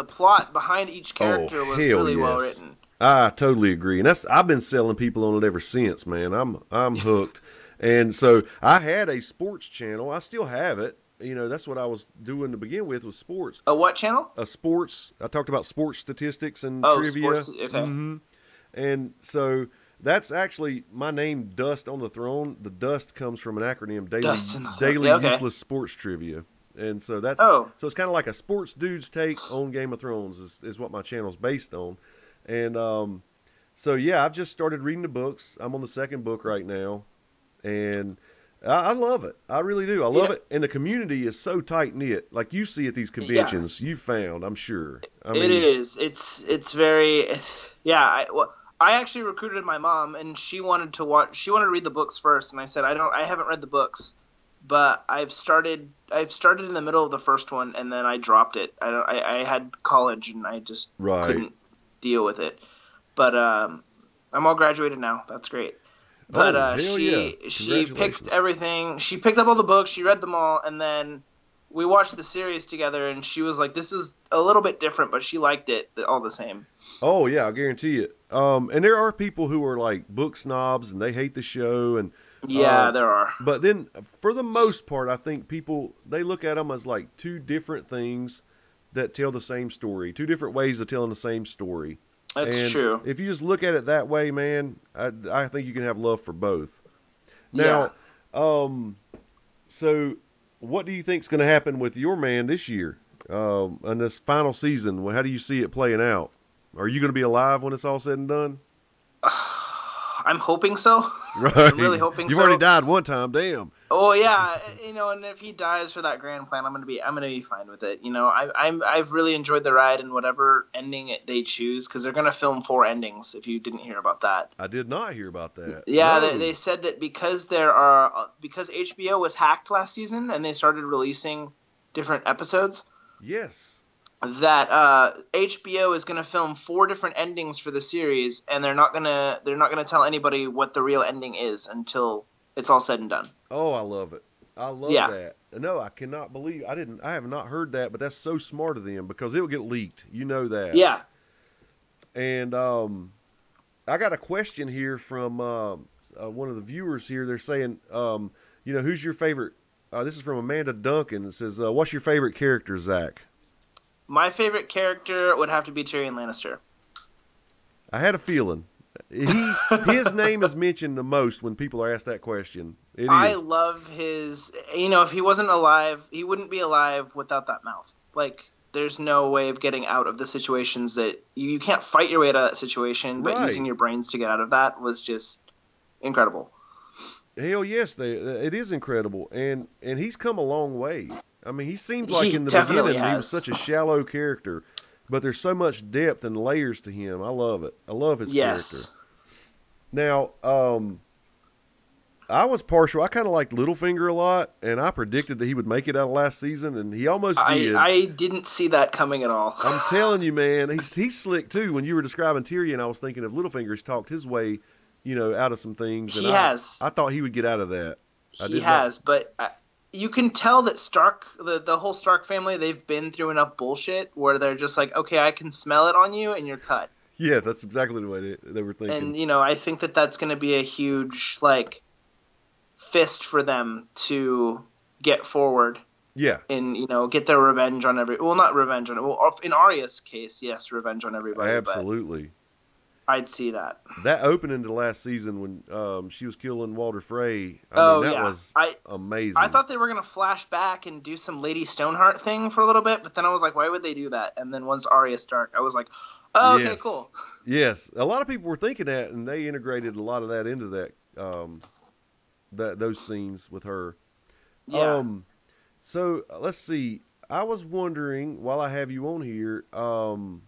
plot behind each character was really well written. I totally agree, and I've been selling people on it ever since, man. I'm hooked, and so I had a sports channel. I still have it. You know, that's what I was doing to begin with, was sports. A what channel? A sports. I talked about sports statistics and trivia. Sports, okay. Mm-hmm. And so that's actually my name, Dust on the Throne. The Dust comes from an acronym, Daily Useless Sports Trivia. And so that's so it's kind of like a sports dude's take on Game of Thrones is what my channel's based on. And so yeah, I've just started reading the books. I'm on the second book right now, and I love it. I really do. I love it. And the community is so tight knit. Like you see at these conventions, you found, I'm sure. I mean, it is. It's very. Yeah. I actually recruited my mom, and she wanted to watch. She wanted to read the books first, and I said, I haven't read the books, but I've started in the middle of the first one, and then I dropped it. I had college, and I just couldn't deal with it. But I'm all graduated now. That's great. But she picked everything. She picked up all the books. She read them all, and then we watched the series together. And she was like, "This is a little bit different," but she liked it all the same. Oh yeah, I guarantee it. And there are people who are like book snobs and they hate the show, and there are. But then, for the most part, I think people, they look at them as like two different things that tell the same story, two different ways of telling the same story. That's true. If you just look at it that way, man, I think you can have love for both. Now, so what do you think is going to happen with your man this year, in this final season? How do you see it playing out? Are you going to be alive when it's all said and done? I'm hoping so. Right. I'm really hoping You've so. already died one time, damn. Oh yeah, you know, and if he dies for that grand plan, I'm gonna be fine with it. You know, I've really enjoyed the ride and whatever ending they choose, because they're gonna film 4 endings. If you didn't hear about that, I did not hear about that. Yeah, no. They said that because HBO was hacked last season and they started releasing different episodes. Yes. That HBO is gonna film 4 different endings for the series, and they're not gonna tell anybody what the real ending is until it's all said and done. Oh, I love it. I love that. No, I cannot believe I have not heard that, but that's so smart of them, because it will get leaked. You know that. Yeah. And I got a question here from one of the viewers here. They're saying, you know, who's your favorite? This is from Amanda Duncan. It says, what's your favorite character, Zach? My favorite character would have to be Tyrion Lannister. I had a feeling. His name is mentioned the most when people are asked that question. I love his, you know, if he wasn't alive, he wouldn't be alive without that mouth. Like, there's no way of getting out of the situations that you can't fight your way out of that situation, but Right. using your brains to get out of that was just incredible. Hell yes, it is incredible, and he's come a long way. I mean, he seemed like He in the definitely beginning he has. was such a shallow character, but there's so much depth and layers to him. I love it. I love his character. Yes. Now, I was partial. I kind of liked Littlefinger a lot, and I predicted that he would make it out of last season, and he almost did. I didn't see that coming at all. I'm telling you, man, he's slick too. When you were describing Tyrion, I was thinking of Littlefinger. He's talked his way, out of some things. And He has. I thought he would get out of that. He has, but you can tell that Stark, the whole Stark family, they've been through enough bullshit where they're just like, okay, I can smell it on you, and you're cut. Yeah, that's exactly the way they were thinking. And I think that that's going to be a huge fist for them to get forward. Yeah. And get their revenge on not revenge on it. Well, in Arya's case, yes, revenge on everybody. Absolutely. I'd see that. That opening to last season when she was killing Walder Frey. That was amazing. I thought they were gonna flash back and do some Lady Stoneheart thing for a little bit, but then I was like, why would they do that? And then once Arya Stark, I was like, oh, okay, yes. cool. Yes, a lot of people were thinking that, and they integrated a lot of that into that those scenes with her. Yeah. So let's see. I was wondering, while I have you on here, how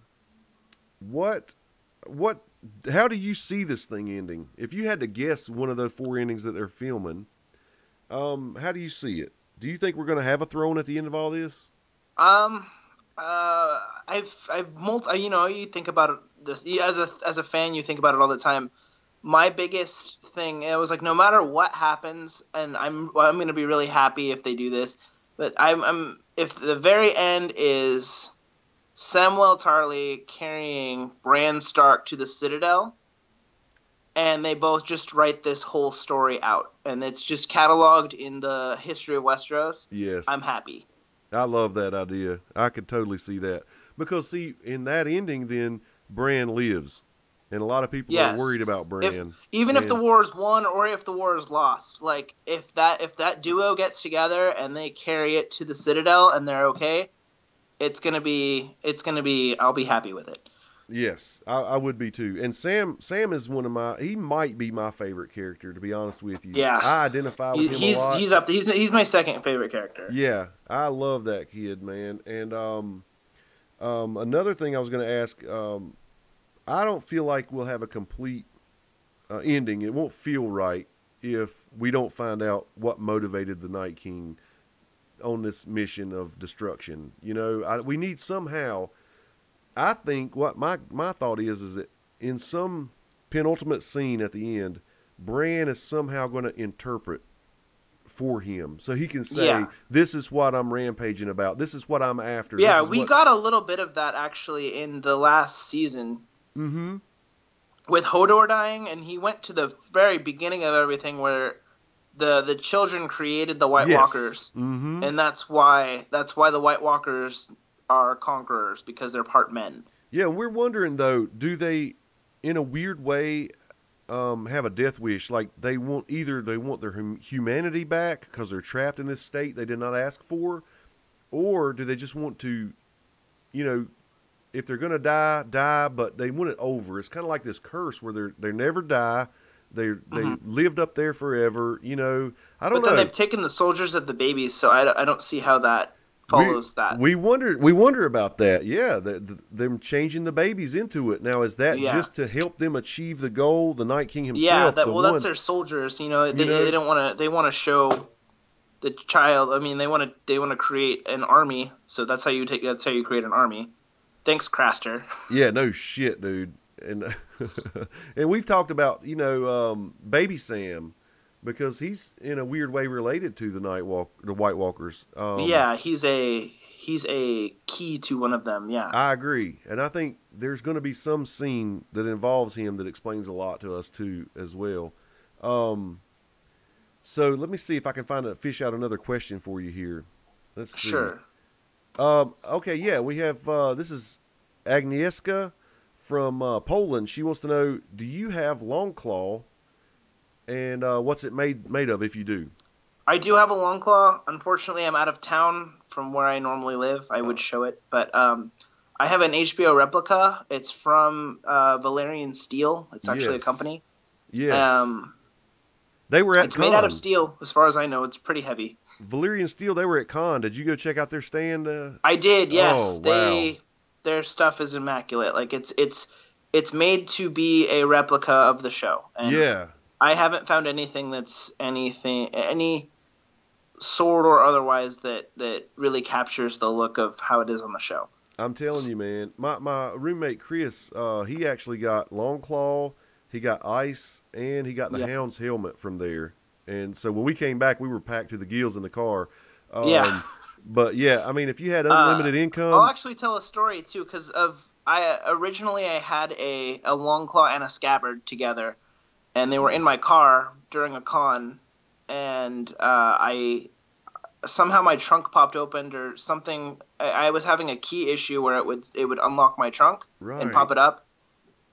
do you see this thing ending? If you had to guess one of those 4 endings that they're filming, how do you see it? Do you think we're going to have a throne at the end of all this? You think about this as a fan, you think about it all the time. My biggest thing, it was like, no matter what happens, and I'm going to be really happy if they do this, but if the very end is Samwell Tarly carrying Bran Stark to the Citadel, and they both just write this whole story out, and it's just cataloged in the history of Westeros. Yes, I'm happy. I love that idea. I could totally see that, because see, in that ending, then Bran lives, and a lot of people are worried about Bran. If the war is won or if the war is lost, like if that duo gets together and they carry it to the Citadel and they're okay, it's gonna be. I'll be happy with it. Yes, I would be too. And Sam is he might be my favorite character, to be honest with you. Yeah, I identify with him a lot. He's up. He's my second favorite character. Yeah, I love that kid, man. And another thing I was going to ask, I don't feel like we'll have a complete ending. It won't feel right if we don't find out what motivated the Night King on this mission of destruction. We need somehow. I think what my thought is that in some penultimate scene at the end, Bran is somehow going to interpret for him, so he can say, "This is what I'm rampaging about. This is what I'm after." Yeah, we got a little bit of that actually in the last season. Mm-hmm. With Hodor dying, and he went to the very beginning of everything where the children created the White Walkers, and that's why the White Walkers are conquerors, because they're part men. Yeah, we're wondering though, do they, in a weird way, have a death wish? Like they want their humanity back because they're trapped in this state they did not ask for, or do they just want to, if they're gonna die, but they want it over? It's kind of like this curse where they never die. They lived up there forever. I don't know. But then they've taken the soldiers of the babies, so I don't see how that follows that. We wonder about that. Yeah, them changing the babies into it. Now, is that just to help them achieve the goal? The Night King himself. Yeah, that's their soldiers. They don't want to. They want to show the child. I mean, they want to create an army. So that's how you create an army. Thanks, Craster. Yeah, no shit, dude. And and we've talked about Baby Sam, because he's in a weird way related to the White Walkers. He's a key to one of them. Yeah, I agree, and I think there's going to be some scene that involves him that explains a lot to us too, as well. So let me see if I can fish out another question for you here. Let's see. Sure. Okay, yeah, we have this is Agnieszka from Poland. She wants to know, do you have Longclaw, and what's it made of if you do? I do have a long claw. Unfortunately, I'm out of town from where I normally live. I would show it, but I have an HBO replica. It's from Valerian Steel. It's actually a Yes. company. Yes. Um, They were at it's made out of con. steel, as far as I know. It's pretty heavy. Valerian Steel, they were at con. Did you go check out their stand? I did, Oh, yes. wow. Their stuff is immaculate. Like it's made to be a replica of the show, and Yeah. I haven't found anything that's any sword or otherwise that really captures the look of how it is on the show. I'm telling you, man. My roommate Chris, he actually got Long Claw, he got Ice, and he got the Yeah, Hound's helmet from there. And so when we came back, we were packed to the gills in the car. yeah. But yeah, I mean, if you had Uh, unlimited I'll income, actually tell a story too, because of I originally I had a long claw and a scabbard together, and they were in my car during a con, and I somehow my trunk popped open or something. I was having a key issue where it would unlock my trunk and right? pop it up.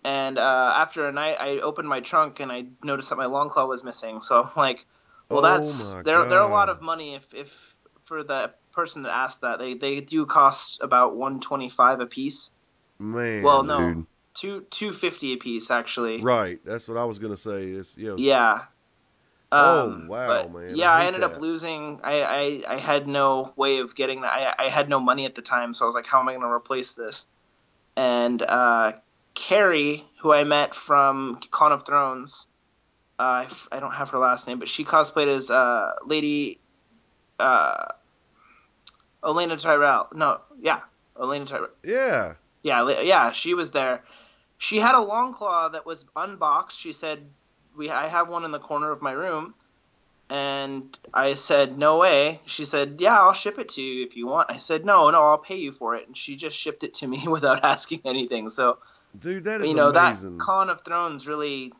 And after a night, I opened my trunk and I noticed that my long claw was missing. So I'm like, well, Oh that's my they're a lot God, of money if for the person that asked that they do cost about 125 a piece. Well, man, no, dude. 250 a piece actually. Right, that's what I was gonna say. It's yeah. Yeah. Oh wow, But man, I yeah, I hate ended up that. losing. I had no way of getting that. I had no money at the time, so I was like, how am I going to replace this? And Carrie, who I met from Con of Thrones, I don't have her last name, but she cosplayed as Lady uh, Olenna Tyrell. No, yeah, Olenna Tyrell. Yeah. Yeah, yeah, she was there. She had a long claw that was unboxed. She said, I have one in the corner of my room." And I said, "No way." She said, "Yeah, I'll ship it to you if you want." I said, "No, no, I'll pay you for it." And she just shipped it to me without asking anything. So, Dude, that is that amazing. Con of Thrones really,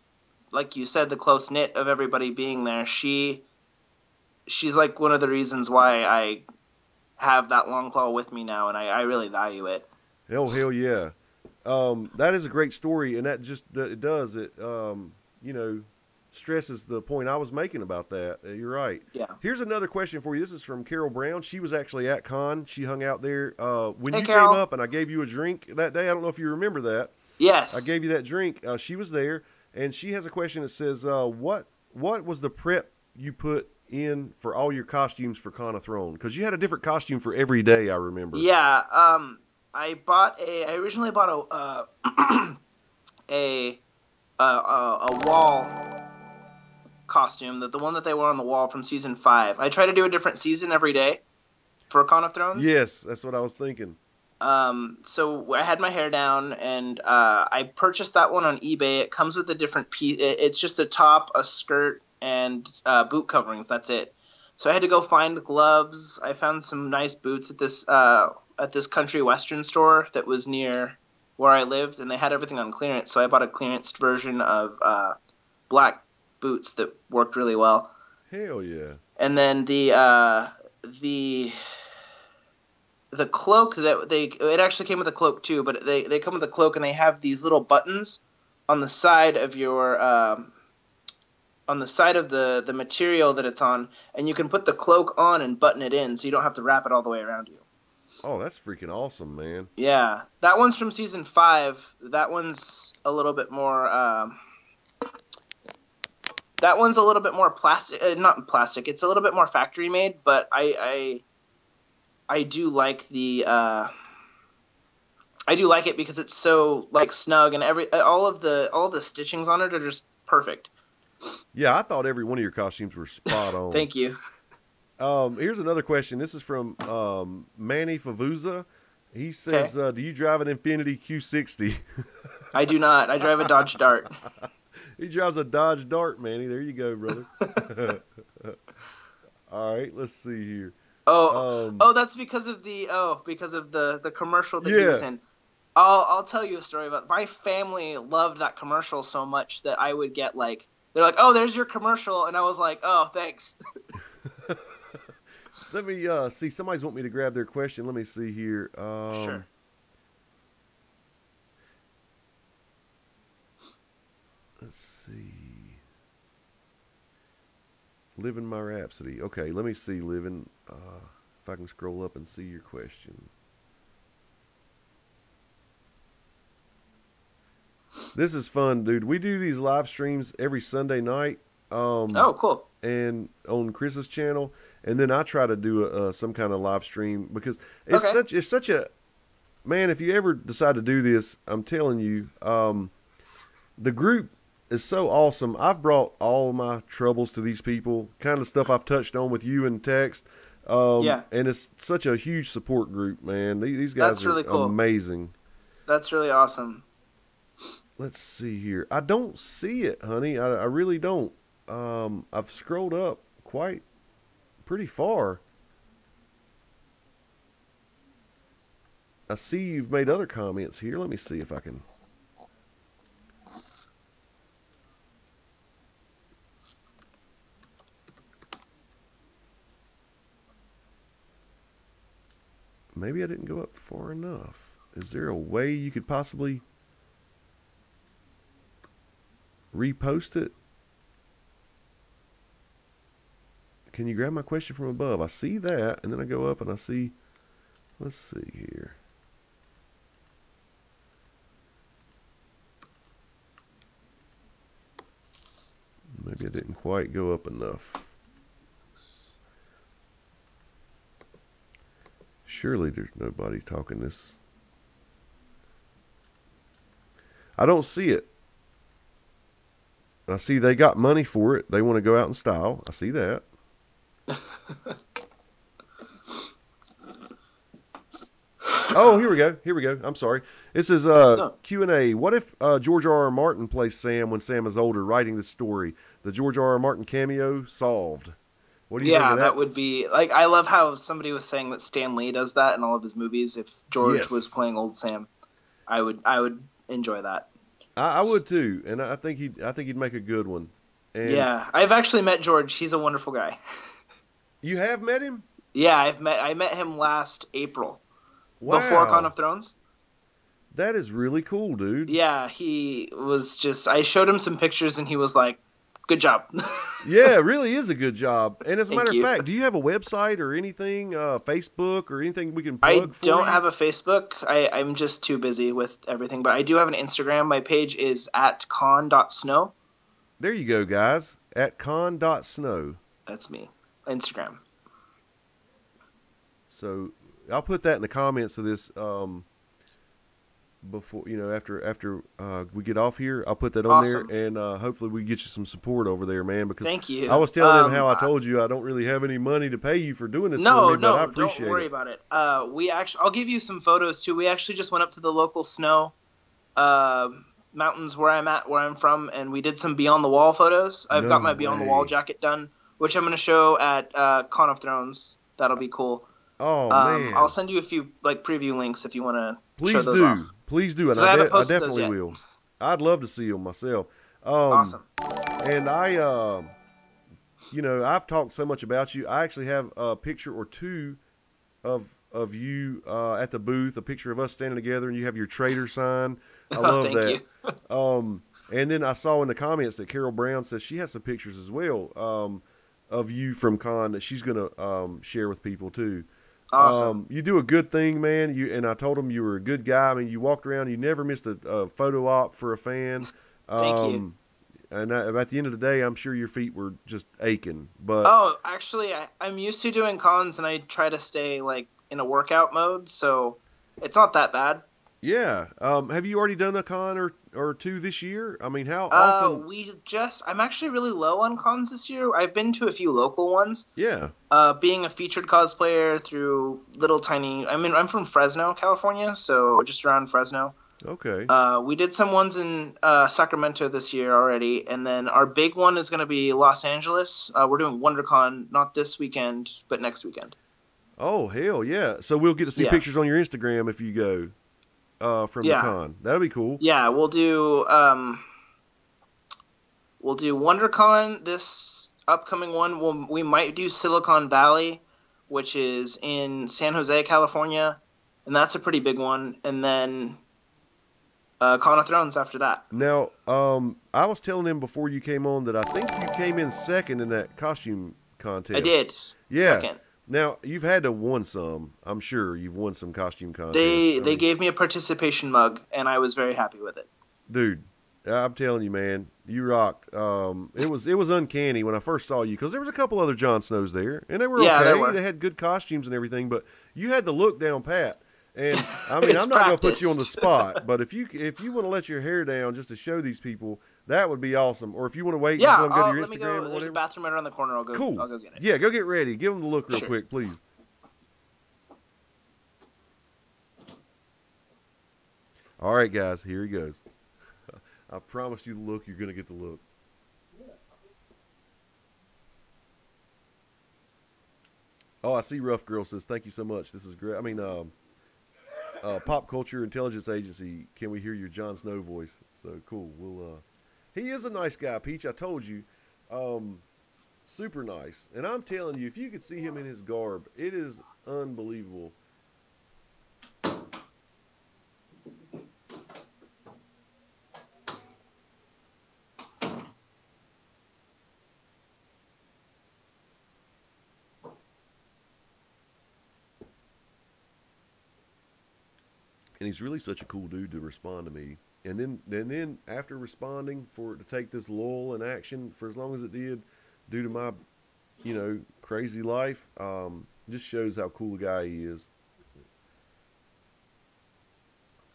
like you said, the close knit of everybody being there. She's like one of the reasons why I have that long claw with me now, and I really value it. Hell yeah. That is a great story, and that just it does it. You know, stresses the point I was making about that. You're right. Yeah. Here's another question for you. This is from Carol Brown. She was actually at con. She hung out there. When Hey, you came Carol. up and I gave you a drink that day, I don't know if you remember that. I Yes. gave you that drink. She was there, and she has a question that says, "What was the prep you put in for all your costumes for Con of Throne? Because you had a different costume for every day. I remember." Yeah. I originally bought a a wall costume, that the one that they wore on the wall from season 5. I try to do a different season every day for Con of Thrones. Yes, that's what I was thinking. So I had my hair down, and I purchased that one on eBay. It comes with a different piece. It's just a top, a skirt, and boot coverings. That's it. So I had to go find gloves. I found some nice boots at this country western store that was near where I lived, and they had everything on clearance. So I bought a clearance version of black boots that worked really well. Hell yeah. And then the the cloak that it actually came with a cloak too, but they come with a cloak, and they have these little buttons on the side of your on the side of the material that it's on, and you can put the cloak on and button it in, so you don't have to wrap it all the way around you. Oh, that's freaking awesome, man. Yeah, that one's from season 5. That one's a little bit more. That one's a little bit more plastic, not plastic. It's a little bit more factory made, but I do like the I do like it because it's so like snug, and all of the stitchings on it are just perfect. Yeah, I thought every one of your costumes were spot on. Thank you. Here's another question. This is from Manny Favuza. He Okay. says, "Do you drive an Infiniti Q60?" I do not. I drive a Dodge Dart. He drives a Dodge Dart, Manny. There you go, brother. All right, let's see here. That's because of the commercial that he was Yeah. in. I'll tell you a story about my family loved that commercial so much that I would get like, they're like, "Oh, there's your commercial," and I was like, "Oh, thanks." Let me see. Somebody's want me to grab their question. Let me see here. Sure. Let's see. Living my Rhapsody. Okay, let me see, Living. If I can scroll up and see your question. This is fun, dude. We do these live streams every Sunday night. Oh, cool. And on Chris's channel, and then I try to do some kind of live stream because it's such a man. If you ever decide to do this, I'm telling you, the group is so awesome. I've brought all my troubles to these people, kind of stuff I've touched on with you in text. And it's such a huge support group, man. These guys That's really cool. Amazing. That's really awesome. Let's see here. I don't see it, honey. I really don't. I've scrolled up pretty far. I see you've made other comments here. Let me see if I can. Maybe I didn't go up far enough. Is there a way you could possibly repost it? Can you grab my question from above? I see that, and then I go up and I see, let's see here. Maybe I didn't quite go up enough. Surely there's nobody talking this. I don't see it. I see they got money for it. They want to go out in style. I see that. Oh, here we go. Here we go. I'm sorry. This is Q&A. What if George R.R. Martin plays Sam when Sam is older, writing this story? The George R.R. Martin cameo solved. What do you think of that? That would be like. I love how somebody was saying that Stan Lee does that in all of his movies. If George was playing old Sam, I would enjoy that. I would too, and I think he'd make a good one. And yeah, I've actually met George. He's a wonderful guy. You have met him? Yeah, I met him last April. Wow. Before Con of Thrones. That is really cool, dude. Yeah, he was just. I showed him some pictures, and he was like, "Good job." Yeah, it really is a good job. And as a matter of fact, do you have a website or anything, Facebook or anything we can plug for you? I don't have a Facebook. I'm just too busy with everything. But I do have an Instagram. My page is at con.snow. There you go, guys. At con.snow. That's me. Instagram. So I'll put that in the comments of this before, after we get off here. I'll put that on there, and hopefully we get you some support over there, man. Because thank you. I was telling them how I told you I don't really have any money to pay you for doing this for me, but I appreciate it. Don't worry about it. I'll give you some photos too. We actually just went up to the local snow mountains where I'm from, and we did some Beyond the Wall photos. I've got my Beyond the Wall jacket done, which I'm going to show at Con of Thrones. That'll be cool. Oh, man. I'll send you a few preview links if you want to show those off. Please do. And I definitely will. I'd love to see them myself. Awesome. And I've talked so much about you. I actually have a picture or two of you at the booth, a picture of us standing together, and you have your trader sign. I love that. And then I saw in the comments that Carol Brown says she has some pictures as well of you from Con that she's going to share with people too. Awesome. You do a good thing, man. And I told him you were a good guy. I mean, you walked around. You never missed a photo op for a fan. Thank you. And at the end of the day, I'm sure your feet were just aching. But actually, I'm used to doing cons, and I try to stay like in a workout mode, so it's not that bad. Yeah. Have you already done a con or two this year? I mean, how often? I'm actually really low on cons this year. I've been to a few local ones. Yeah. Being a featured cosplayer through I'm from Fresno, California, so just around Fresno. Okay. We did some ones in Sacramento this year already, and then our big one is going to be Los Angeles. We're doing WonderCon, not this weekend, but next weekend. Oh, hell yeah. So we'll get to see pictures on your Instagram if you go. From the con. That'll be cool. Yeah, we'll do WonderCon this upcoming one. We might do Silicon Valley, which is in San Jose, California, and that's a pretty big one. And then Con of Thrones after that. Now, I was telling him before you came on that I think you came in second in that costume contest. I did. Yeah. Second. Now, you've had to won some. I'm sure you've won some costume contests. They gave me a participation mug, and I was very happy with it. Dude, I'm telling you, man, you rocked. It was uncanny when I first saw you because there was a couple other Jon Snows there, and they were okay. There were. They had good costumes and everything, but you had the look down pat. And I mean, I'm not going to put you on the spot, but if you want to let your hair down just to show these people, that would be awesome. Or if you want to wait, just let them go to your Instagram or whatever. There's a bathroom right around the corner. I'll go get it. Yeah, go get ready. Give them the look real quick, please. All right, guys, here he goes. I promise you the look. You're going to get the look. Oh, I see Rough Girl says, thank you so much. This is great. I mean, Pop Culture Intelligence Agency, can we hear your Jon Snow voice? So cool. He is a nice guy, Peach. I told you. Super nice. And I'm telling you, if you could see him in his garb, it is unbelievable. And he's really such a cool dude to respond to me. And then after responding for it to take this lull in action for as long as it did, due to my, crazy life, just shows how cool a guy he is.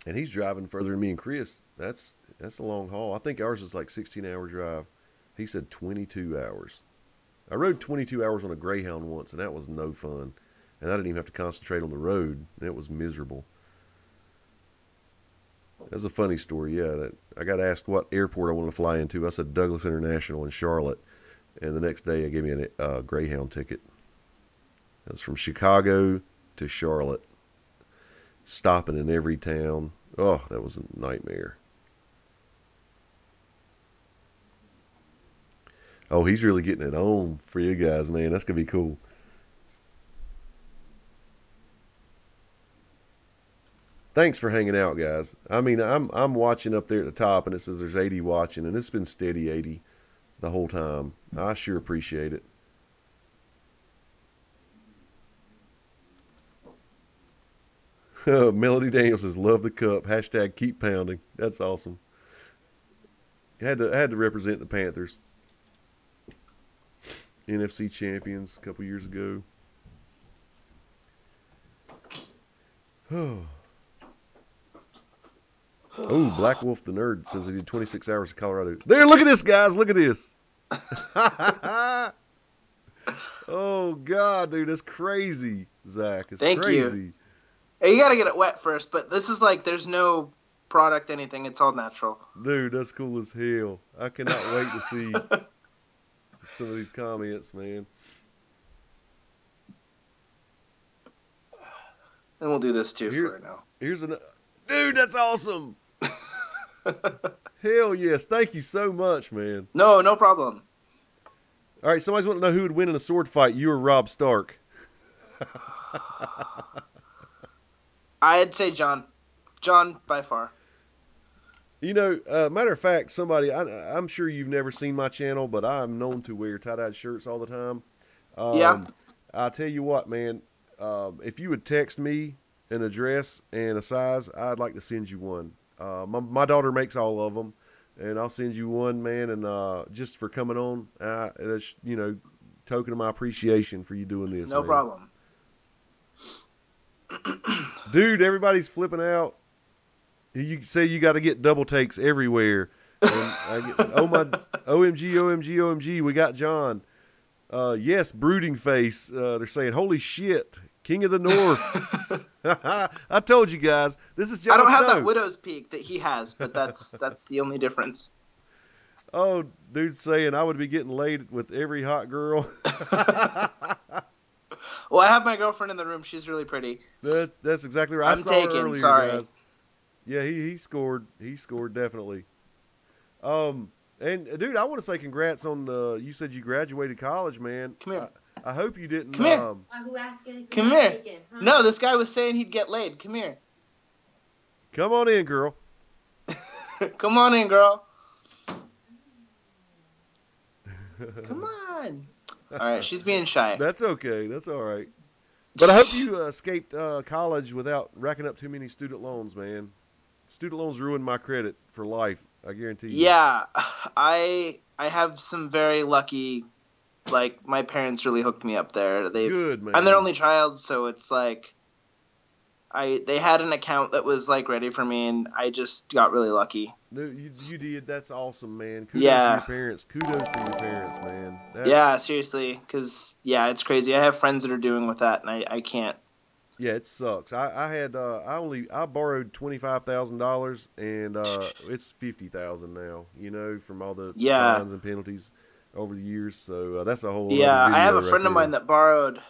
And he's driving further than me and Chris. That's a long haul. I think ours is like 16-hour drive. He said 22 hours. I rode 22 hours on a Greyhound once, and that was no fun. And I didn't even have to concentrate on the road. And it was miserable. That's a funny story, yeah. That I got asked what airport I wanted to fly into. I said Douglas International in Charlotte. And the next day, they gave me a Greyhound ticket. It was from Chicago to Charlotte. Stopping in every town. Oh, that was a nightmare. Oh, he's really getting it on for you guys, man. That's going to be cool. Thanks for hanging out, guys. I mean, I'm watching up there at the top, and it says there's 80 watching, and it's been steady 80 the whole time. I sure appreciate it. Melody Daniels says, love the cup. Hashtag keep pounding. That's awesome. I had to represent the Panthers. NFC champions a couple years ago. Oh, Black Wolf the Nerd says he did 26 hours in Colorado. There, look at this, guys. Look at this. Oh, God, dude. That's crazy, Zach. It's Thank crazy. You. Hey, you got to get it wet first, but this is like there's no product, anything. It's all natural. Dude, that's cool as hell. I cannot wait to see some of these comments, man. And we'll do this, too, for right now. Here's an... Dude, that's awesome. Hell yes. Thank you so much, man. No problem. All right, somebody's wanting to know who would win in a sword fight, you or Robb Stark. I'd say Jon. Jon, by far. Matter of fact, somebody, I'm sure you've never seen my channel, but I'm known to wear tie-dyed shirts all the time. Yeah. I'll tell you what, man. If you would text me an address and a size, I'd like to send you one. My daughter makes all of them, and I'll send you one, man. And just for coming on, that's token of my appreciation for you doing this. No man. problem. Dude, everybody's flipping out. You say you got to get double takes everywhere. And OMG, we got John. Yes, brooding face. They're saying, holy shit, King of the North. I told you guys, this is Jon Snow. I don't have that widow's peak that he has, but that's the only difference. Oh, dude's saying I would be getting laid with every hot girl. Well, I have my girlfriend in the room. She's really pretty. That's exactly right. I saw her earlier, sorry. guys. Yeah, he scored. He scored definitely. And dude, I want to say congrats on you said you graduated college, man. Come here. I hope you didn't. Come here. Who asked anything? Come here. Taken, huh? No, this guy was saying he'd get laid. Come here. Come on in, girl. Come on in, girl. Come on. All right, she's being shy. That's okay. That's all right. But I hope you escaped college without racking up too many student loans, man. Student loans ruined my credit for life. I guarantee you. Yeah, I have some very lucky. Like, my parents really hooked me up there. Good, man. I'm their only child, so it's like they had an account that was like ready for me, and I just got really lucky. No, you did. That's awesome, man. Kudos to Yeah. your parents. Kudos to your parents, man. Yeah, seriously, because it's crazy. I have friends that are doing with that, and I can't. Yeah, it sucks. I borrowed $25,000 and it's $50,000 now. You know, from all the fines and penalties over the years. So that's a whole. Yeah, other video I have a right friend of there. mine that borrowed.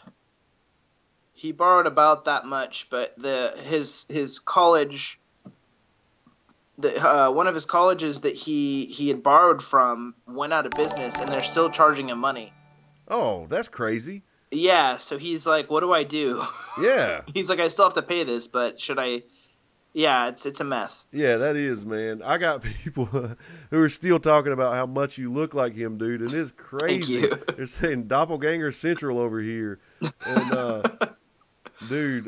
He borrowed about that much, but his college. One of his colleges that he had borrowed from went out of business, and they're still charging him money. Oh, that's crazy. Yeah, so he's like, "What do I do?" Yeah. He's like, "I still have to pay this, but should I?" Yeah, it's a mess. Yeah, that is, man. I got people who are still talking about how much you look like him, dude, and it's crazy. Thank you. They're saying doppelganger central over here. And dude,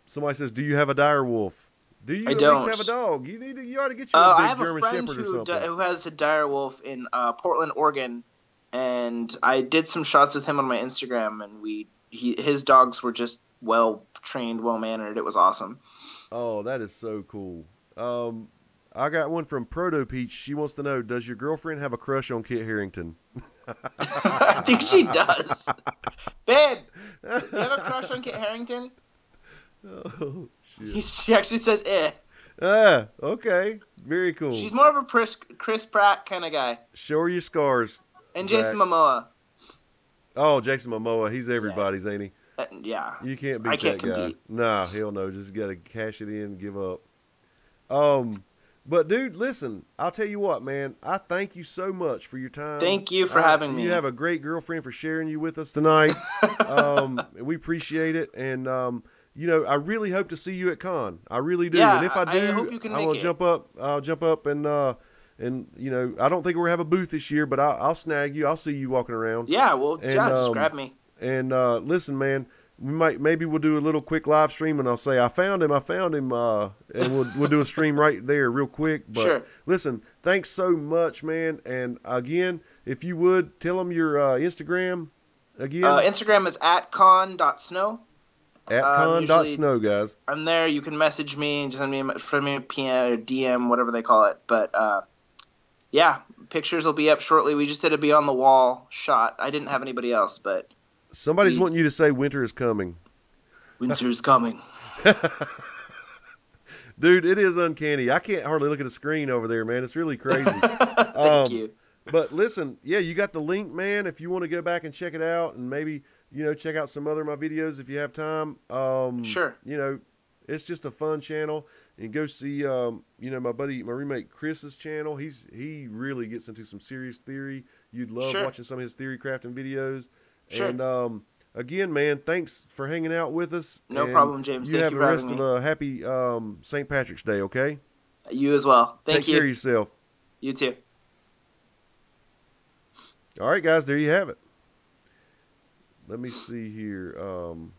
somebody says, "Do you have a dire wolf? Do you I at don't. least have a dog? You ought to get you a I big have German a friend Shepherd or something." who has a dire wolf in Portland, Oregon, and I did some shots with him on my Instagram, and his dogs were just well trained, well mannered. It was awesome. Oh, that is so cool. I got one from Proto Peach. She wants to know, does your girlfriend have a crush on Kit Harington? I think she does. Babe, you have a crush on Kit Harington? Oh, shit. She actually says, eh. Ah, okay. Very cool. She's more of a Chris Pratt kind of guy. Show her your scars. And Zack. Jason Momoa. Oh, Jason Momoa. He's everybody's, ain't he? Yeah. You can't beat I can't that guy. compete. Nah, hell no. Just got to cash it in and give up. But dude, listen, I'll tell you what, man. I thank you so much for your time. Thank you for having me. You have a great girlfriend for sharing you with us tonight. We appreciate it. And, I really hope to see you at con. I really do. Yeah, and if I do, I hope you can I'm make gonna it. jump up. I'll jump up and I don't think we'll have a booth this year, but I'll snag you. I'll see you walking around. Yeah, well, And, just grab me. And listen, man, maybe we'll do a little quick live stream, and I'll say I found him, and we'll do a stream right there real quick. But Sure. Listen, thanks so much, man. And again, if you would tell them your Instagram again. Instagram is @con.snow. @con.snow, guys. I'm there. You can message me and just send me a PM or DM, whatever they call it. But pictures will be up shortly. We just did a Beyond the Wall shot. I didn't have anybody else, but Somebody's wanting you to say winter is coming. winter is coming. Dude, it is uncanny. I can't hardly look at the screen over there, man. It's really crazy. Thank you. But listen, yeah, you got the link, man. If you want to go back and check it out and maybe, check out some other of my videos if you have time. Sure. It's just a fun channel. And go see, my roommate Chris's channel. He really gets into some serious theory. You'd love watching some of his theory crafting videos. Sure. And again, man, thanks for hanging out with us. No And problem, James. You Thank have you the for rest having of me. a happy St. Patrick's Day, okay? You as well. Thank Take you. care of yourself. You too. All right, guys, there you have it. Let me see here. All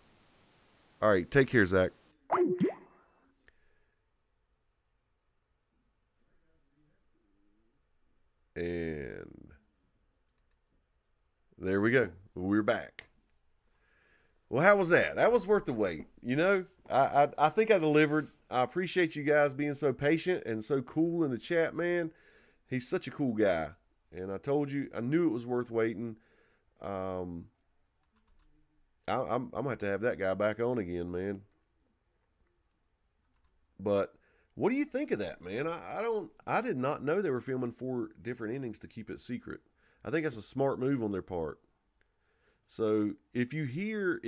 right, take care, Zach. And there we go. We're back. Well, how was that? That was worth the wait. I think I delivered. I appreciate you guys being so patient and so cool in the chat, man. He's such a cool guy. And I told you, I knew it was worth waiting. I'm going to have that guy back on again, man. But what do you think of that, man? I did not know they were filming 4 different endings to keep it secret. I think that's a smart move on their part. So if you hear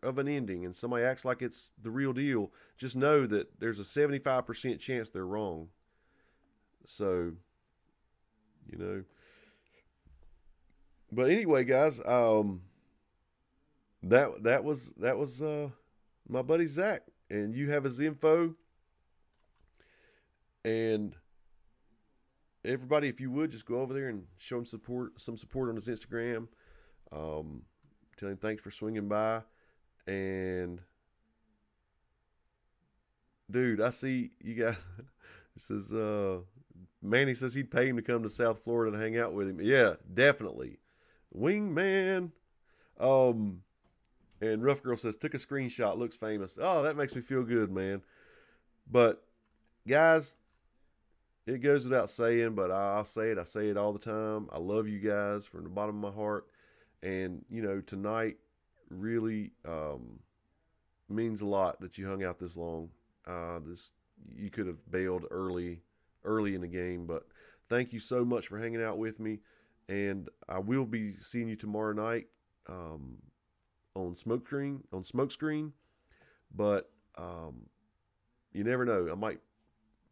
of an ending and somebody acts like it's the real deal, just know that there's a 75% chance they're wrong. So, but anyway, guys, that was my buddy Zack, and you have his info. And everybody, if you would, just go over there and show him some support on his Instagram. Tell him thanks for swinging by. And dude, I see you guys. This is Manny says he'd pay him to come to South Florida and hang out with him. Yeah, definitely. Wingman. And Rough Girl says, took a screenshot, looks famous. Oh, that makes me feel good, man. But guys, it goes without saying, but I'll say it. I say it all the time. I love you guys from the bottom of my heart. And, you know, tonight really means a lot that you hung out this long. You could have bailed early in the game, but thank you so much for hanging out with me. And I will be seeing you tomorrow night on Smokescreen. But you never know. I might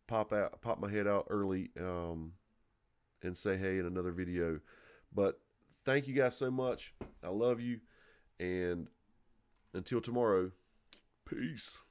pop my head out early and say hey in another video. But thank you guys so much. I love you. And until tomorrow, peace.